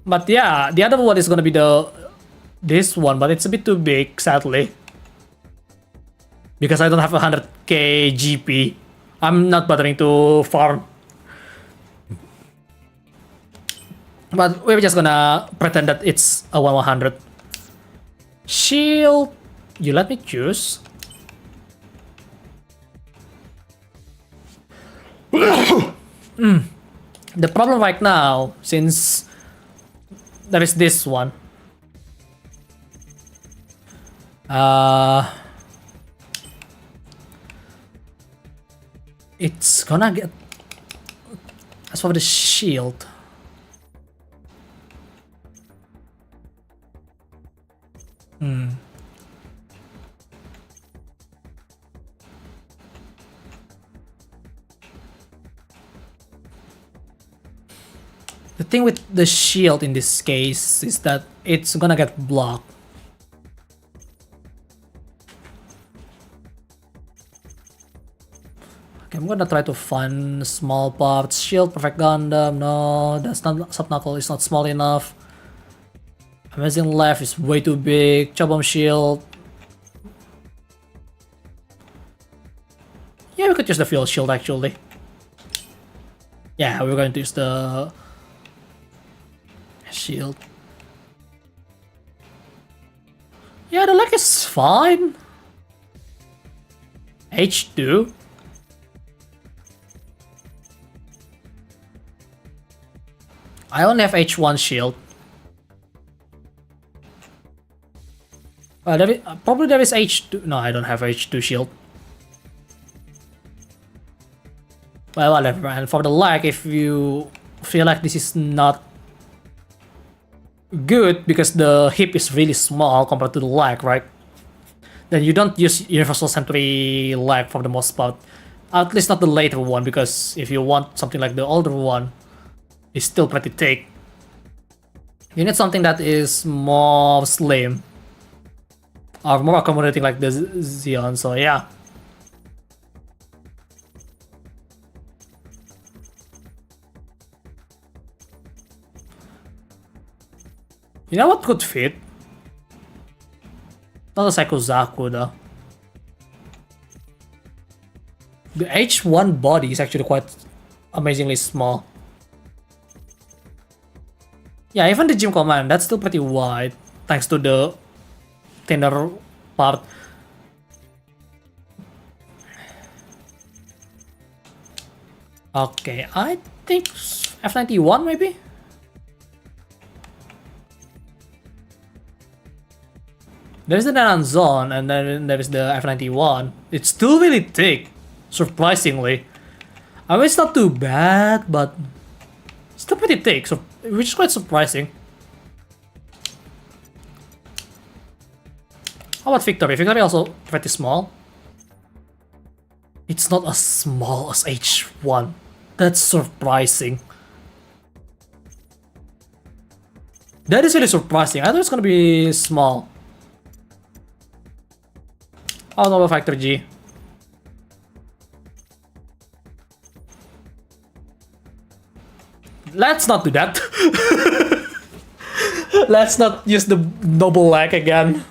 But yeah, the other one is gonna be this one, but it's a bit too big, sadly. Because I don't have 100K GP. I'm not bothering to farm. But we're just gonna pretend that it's a 100. Shield, you let me choose. The problem right now, since there is this one, it's gonna get, as for the shield, the thing with the shield in this case is that it's gonna get blocked. Okay, I'm gonna try to find small parts. Shield, perfect Gundam. No, that's not. Subknuckle is not small enough. Amazing left is way too big. Chop bomb shield. Yeah, we could use the fuel shield actually. Yeah, we're going to use the shield. Yeah, the leg is fine. H2. I only have H1 shield. Probably there is H2. No, I don't have H2 shield. Well, whatever. And for the lag, if you feel like this is not good because the hip is really small compared to the lag, right? Then you don't use Universal Century lag for the most part. At least not the later one, because if you want something like the older one, it's still pretty thick. You need something that is more slim or more accommodating like the Xeon, so yeah. You know what could fit? Not a Psychozaku though. The H1 body is actually quite amazingly small. Yeah, even the gym command, that's still pretty wide, thanks to the thinner part. Okay, I think F91 maybe? There's the Nanan Zone, and then there is the F91. It's still really thick, surprisingly. I mean, it's not too bad, but still pretty thick, so which is quite surprising. How about Victory? Victory also pretty small. It's not as small as H1. That's surprising. That is really surprising. I thought it's gonna be small. Oh no, Factor G. Let's not do that. Let's not use the double lag again.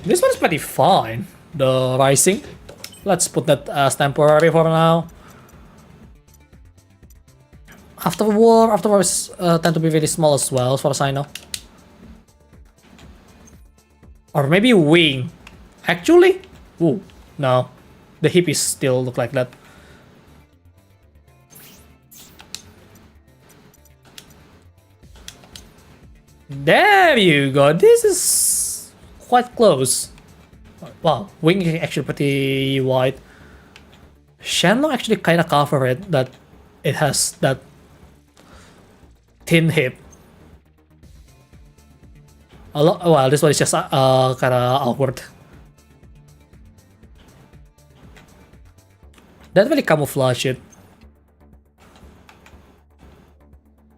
This one's pretty fine. The Rising. Let's put that as temporary for now. Afterwards tend to be very small as well, as far as I know. Or maybe Wing. Actually? Ooh, no. The hippies still look like that. There you go. This is quite close. Wow, Wing is actually pretty wide. Shenlong actually kind of covered it, that it has that thin hip. Well, this one is just kind of awkward. That really camouflage it.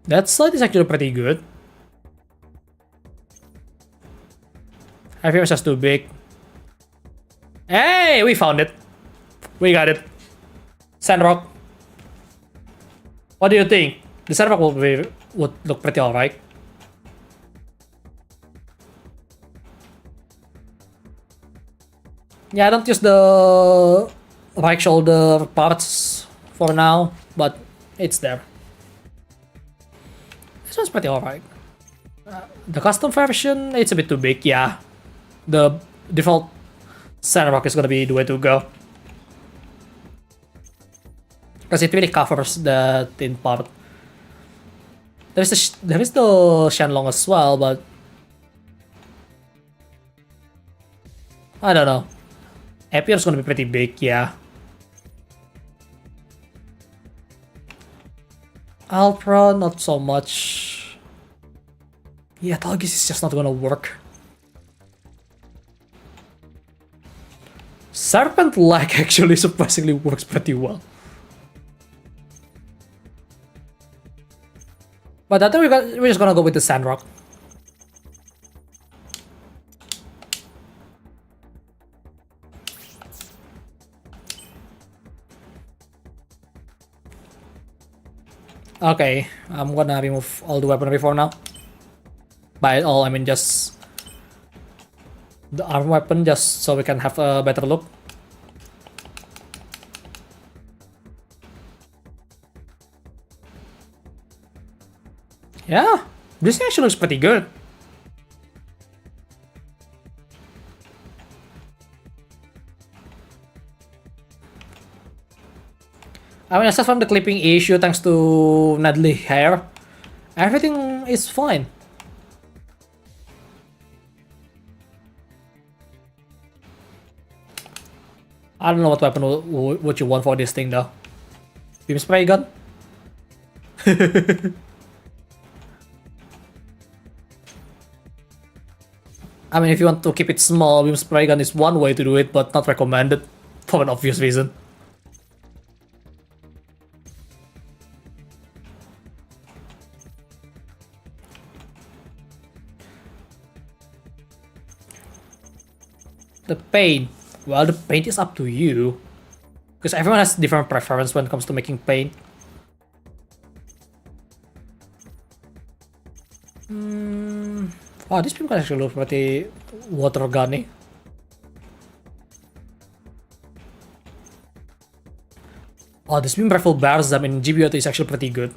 That side is actually pretty good. I think it's just too big. Hey, we found it. We got it. Sandrock. What do you think? The Sandrock would look pretty alright. Yeah, I don't use the right shoulder parts for now, but it's there. This one's pretty alright. The custom version, it's a bit too big, yeah. The default Sandrock is gonna be the way to go. Because it really covers the thin part. There is the Shenlong as well, but I don't know. Appear's gonna be pretty big, yeah. Ultra, not so much. Yeah, Talgis is just not gonna work. Serpent-like actually surprisingly works pretty well. But I think we're just gonna go with the Sandrock. Okay, I'm gonna remove all the weaponry for now. By all, I mean just the arm weapon, just so we can have a better look. Yeah, this actually looks pretty good. I mean, aside from the clipping issue thanks to Nadley hair, everything is fine. I don't know what weapon would you want for this thing though. Beam spray gun? I mean, if you want to keep it small, beam spray gun is one way to do it, but not recommended for an obvious reason. The paint. Well, the paint is up to you. Because everyone has different preference when it comes to making paint. Oh, this beam can actually look pretty water gunny. Oh, this beam rifle bears them in NGB is actually pretty good.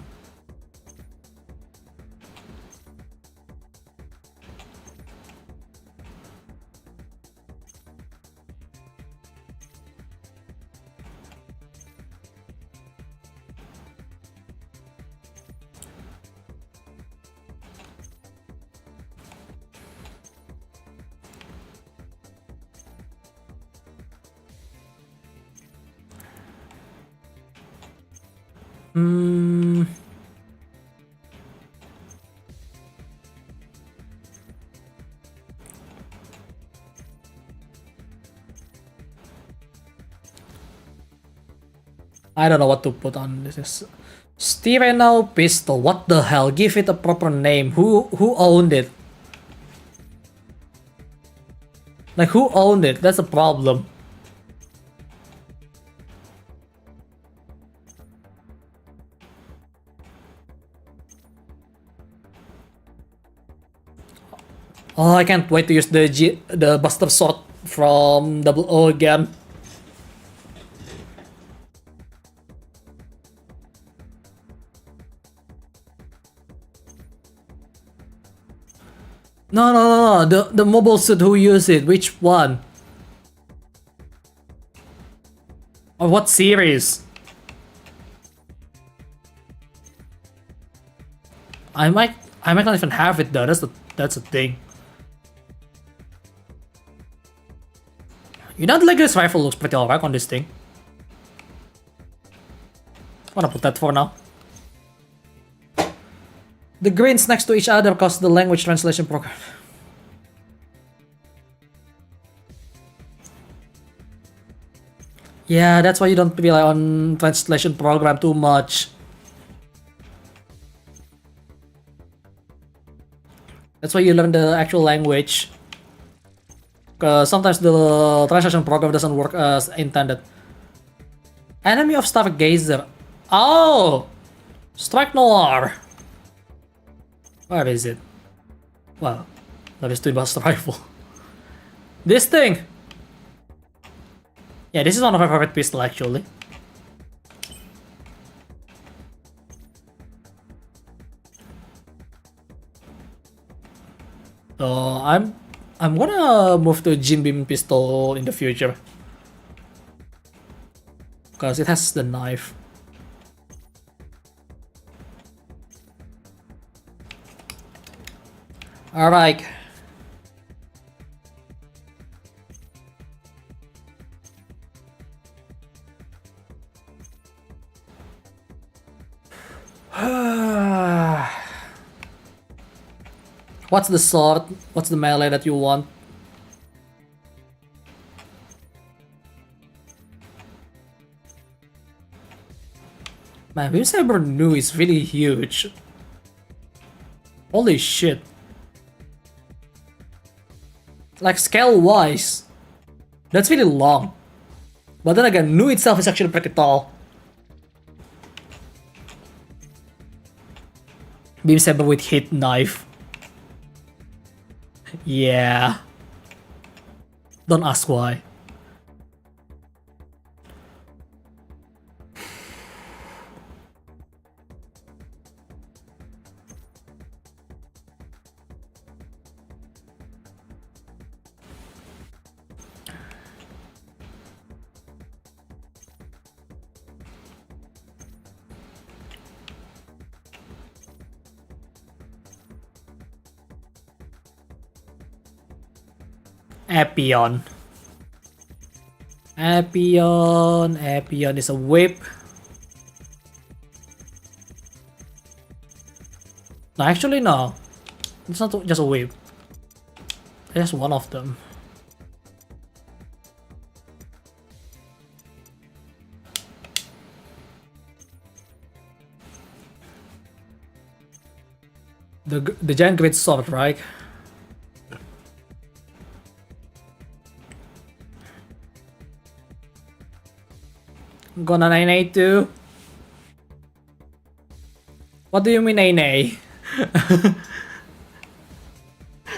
I don't know what to put on this. Styreno pistol. What the hell? Give it a proper name. Who owned it? Like, who owned it? That's a problem. Oh, I can't wait to use the Buster Sword from Double O again. No. The mobile suit, who used it? Which one? Or what series? I might not even have it though. That's the thing. You know, the Lego's rifle looks pretty alright on this thing. I'm gonna put that for now. The grains next to each other cause the language translation program. Yeah, that's why you don't rely on translation program too much. That's why you learn the actual language. Cause sometimes the translation program doesn't work as intended. Enemy of Stargazer. Oh! Strike Noir! Where is it? Wow. That is Twin Buster Rifle. This thing! Yeah, this is one of my favorite pistols actually. I'm gonna move to Jin Beam pistol in the future. Because it has the knife. Alright. What's the sword? What's the melee that you want? Man, Beam Saber Nu is really huge. Holy shit. Like scale wise, that's really long. But then again, Nu itself is actually pretty tall. Beam Saber with hit knife. Yeah. Don't ask why. Appion. Appion is a whip. No, actually no. It's not just a whip. It's one of them. The giant great sword, right? Gonna nay too? What do you mean nay?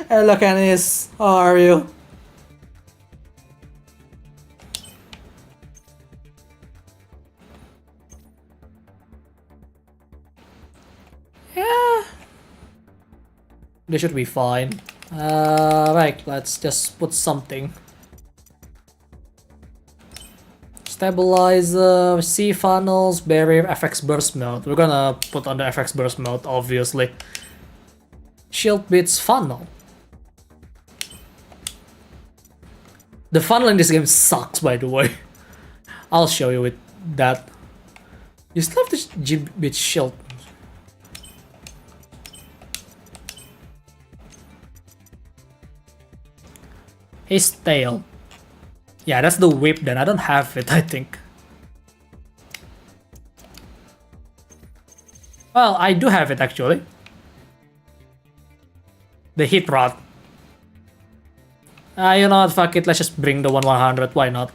Hello Canis, how are you? Yeah. They should be fine. Right, let's just put something. Stabilizer, C funnels, barrier, FX burst mode. We're gonna put on the FX burst mode, obviously. Shield bits funnel. The funnel in this game sucks, by the way. I'll show you with that. You still have this G-bit shield. His tail. Yeah, that's the whip then. I don't have it, I think. Well, I do have it actually. The hit rod. You know what, fuck it, let's just bring the 1/100, why not?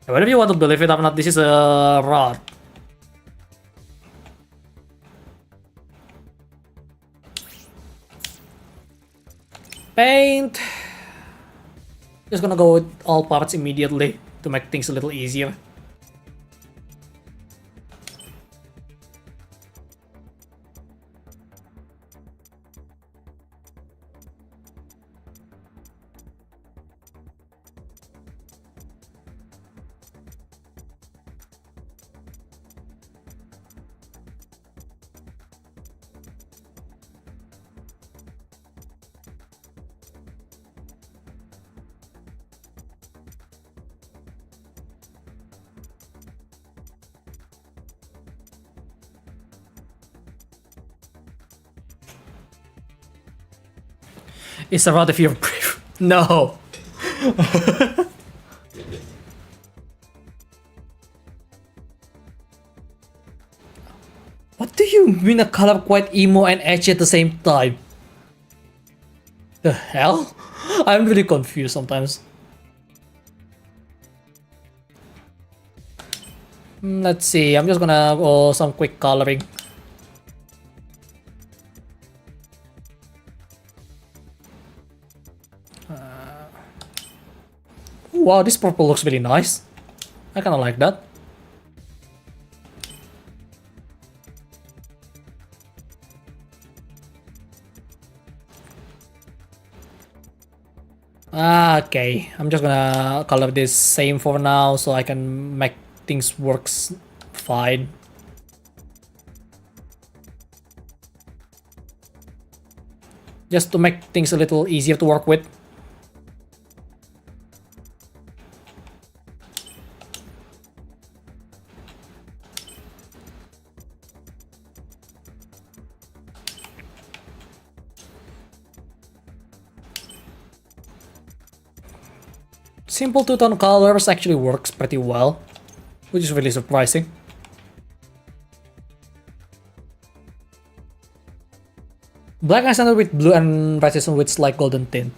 Whatever you want to believe it or not, this is a rod. Paint. Just gonna go with all parts immediately to make things a little easier. It's a rod if you're brave. No. What do you mean a color quite emo and edgy at the same time? The hell? I'm really confused sometimes. Let's see, I'm just gonna go some quick coloring. Wow, this purple looks really nice. I kinda like that. Okay, I'm just gonna color this same for now so I can make things works fine. Just to make things a little easier to work with. Simple two-tone colors actually works pretty well, which is really surprising. Black accent with blue and Renaisense with slight golden tint.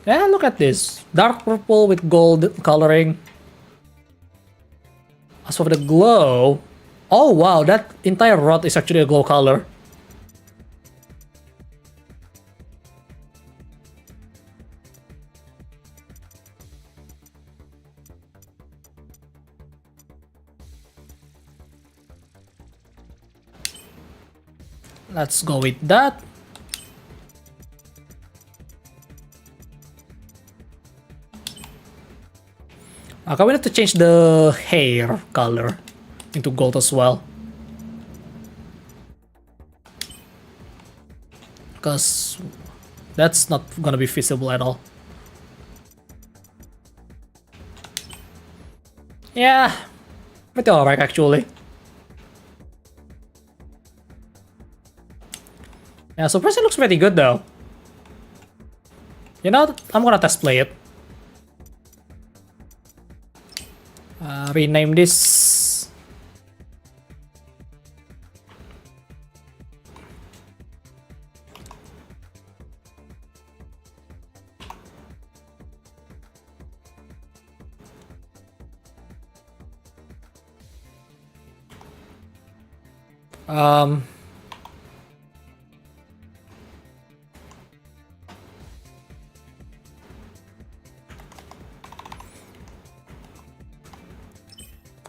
Yeah, look at this. Dark purple with gold coloring. As for the glow... Oh wow, that entire rod is actually a glow color. Let's go with that. Okay, we need to change the hair color into gold as well. Because that's not gonna be feasible at all. Yeah, pretty alright actually. Yeah, so first it looks pretty good though. You know, I'm gonna test play it. Rename this.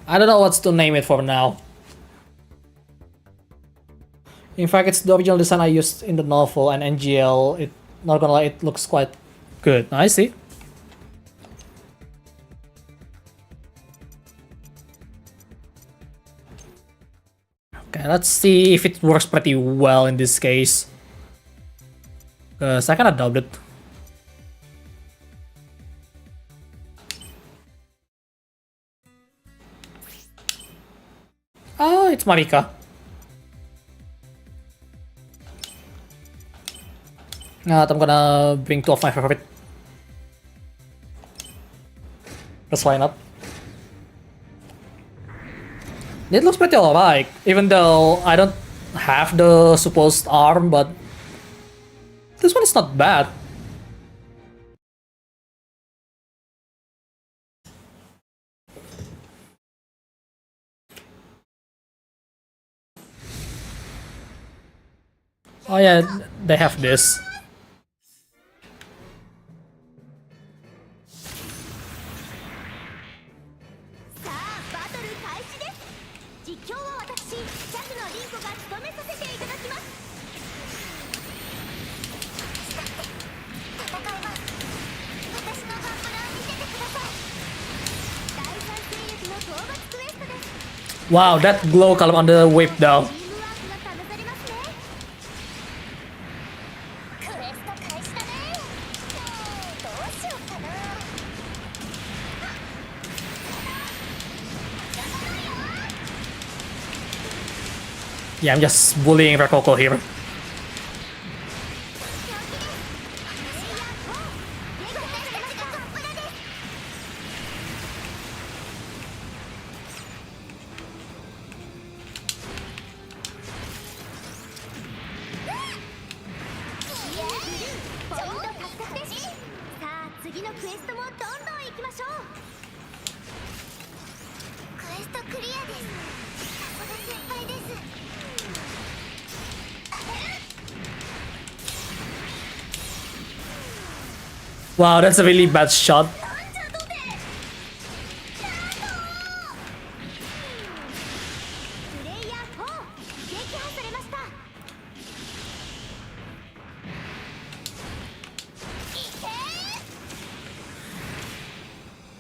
I don't know what to name it for now. In fact, it's the original design I used in the novel and NGL. It, not gonna lie, it looks quite good. I see. Okay, let's see if it works pretty well in this case. Cause I kinda doubt it. Oh, it's Marika. Nah, I'm gonna bring two of my favorite. Let's line up. It looks pretty alright, even though I don't have the supposed arm, but this one is not bad. Oh yeah, they have this. Wow, that glow color on the whip though. Yeah, I'm just bullying Rococo here. Wow, that's a really bad shot.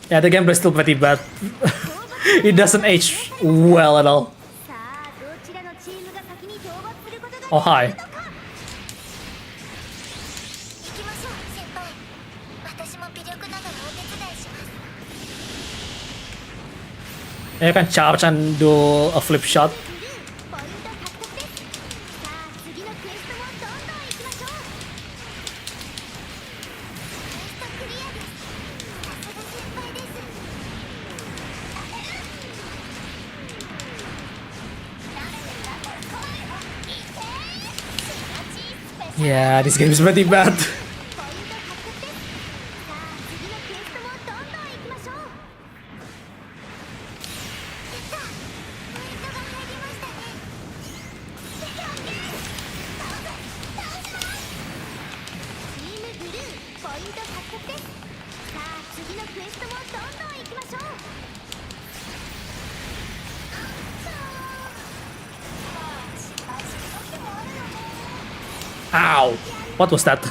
Yeah, the gameplay is still pretty bad. It doesn't age well at all. Oh, hi. You can charge and do a flip shot. Yeah, this game is pretty bad. Ow! What was that?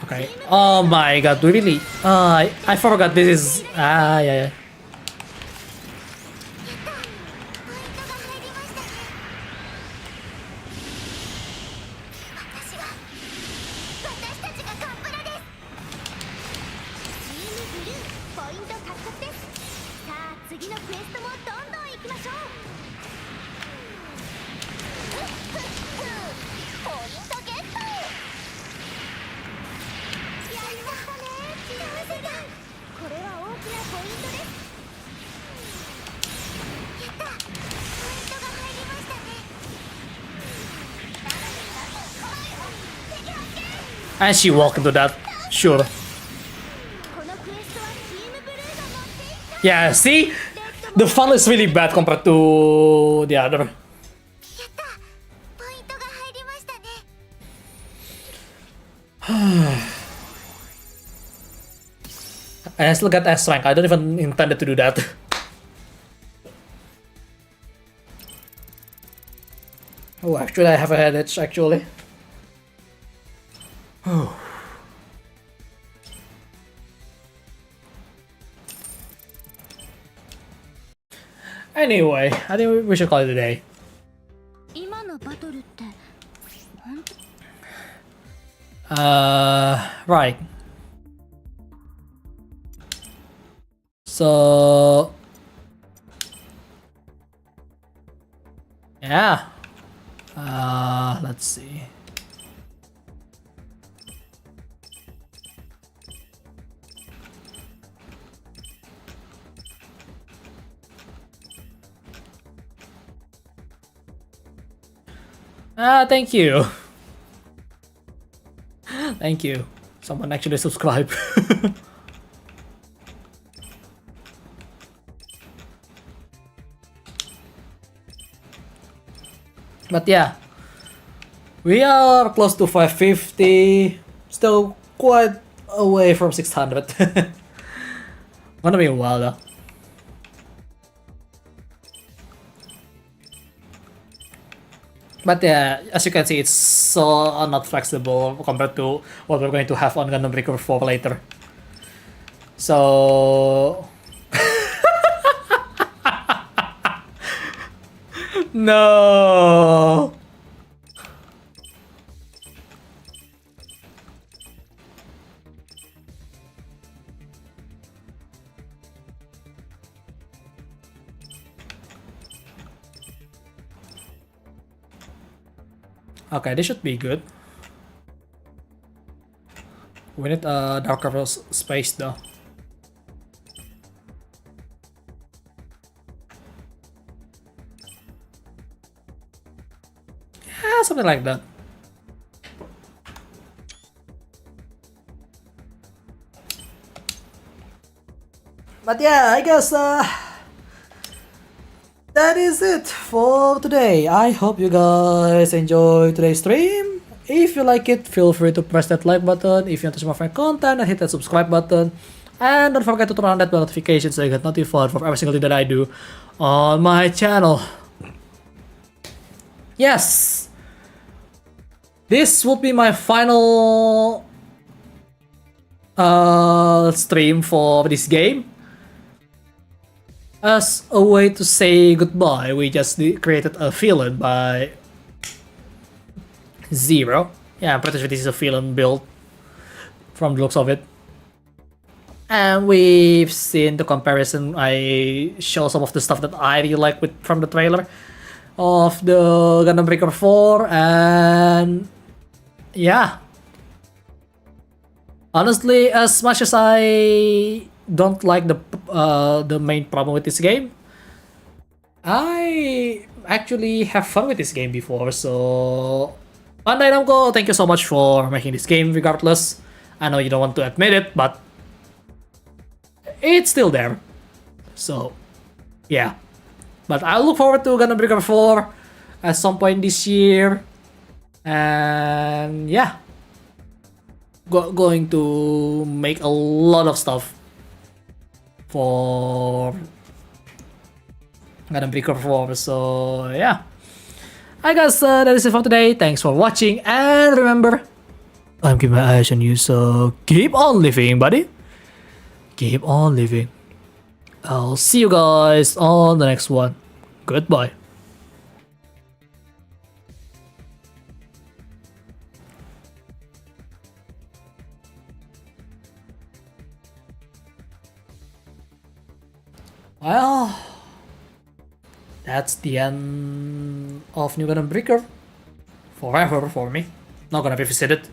Okay. Oh my god, we really... I forgot this is... yeah, yeah. And she walked into that. Sure. Yeah, see? The fun is really bad compared to the other. I still got S rank. I don't even intended to do that. Oh, actually, I have a headache, actually. Anyway, I think we should call it a day. Right. So... yeah. Let's see. Thank you. Thank you. Someone actually subscribed. But yeah, we are close to 550. Still quite away from 600. Gonna be a while though. But yeah, as you can see, it's so not flexible compared to what we're going to have on Gundam Breaker 4 later. So... no! Okay, this should be good. We need a darker space though. Yeah, something like that. But yeah, I guess that is it for today. I hope you guys enjoyed today's stream. If you like it, feel free to press that like button. If you want to see more fun content, hit that subscribe button. And don't forget to turn on that bell notification so you get notified for every single thing that I do on my channel. yes, this would be my final stream for this game. As a way to say goodbye, we just created a villain by Zero. Yeah, I'm pretty sure this is a villain build from the looks of it. And we've seen the comparison. I show some of the stuff that I really like from the trailer of the Gundam Breaker 4, and yeah. Honestly, as much as I don't like the main problem with this game, I actually have fun with this game before. So Bandai Namco, thank you so much for making this game regardless. I know you don't want to admit it, but it's still there. So yeah. But I look forward to Gundam Breaker 4 at some point this year. And yeah. Going to make a lot of stuff for Gundam Breaker 4. So yeah. I guess that is it for today. Thanks for watching, and remember, I'm keeping my eyes on you, so keep on living, buddy. Keep on living. I'll see you guys on the next one. Goodbye. Well, that's the end of New Gundam Breaker. Forever for me. Not gonna revisit it.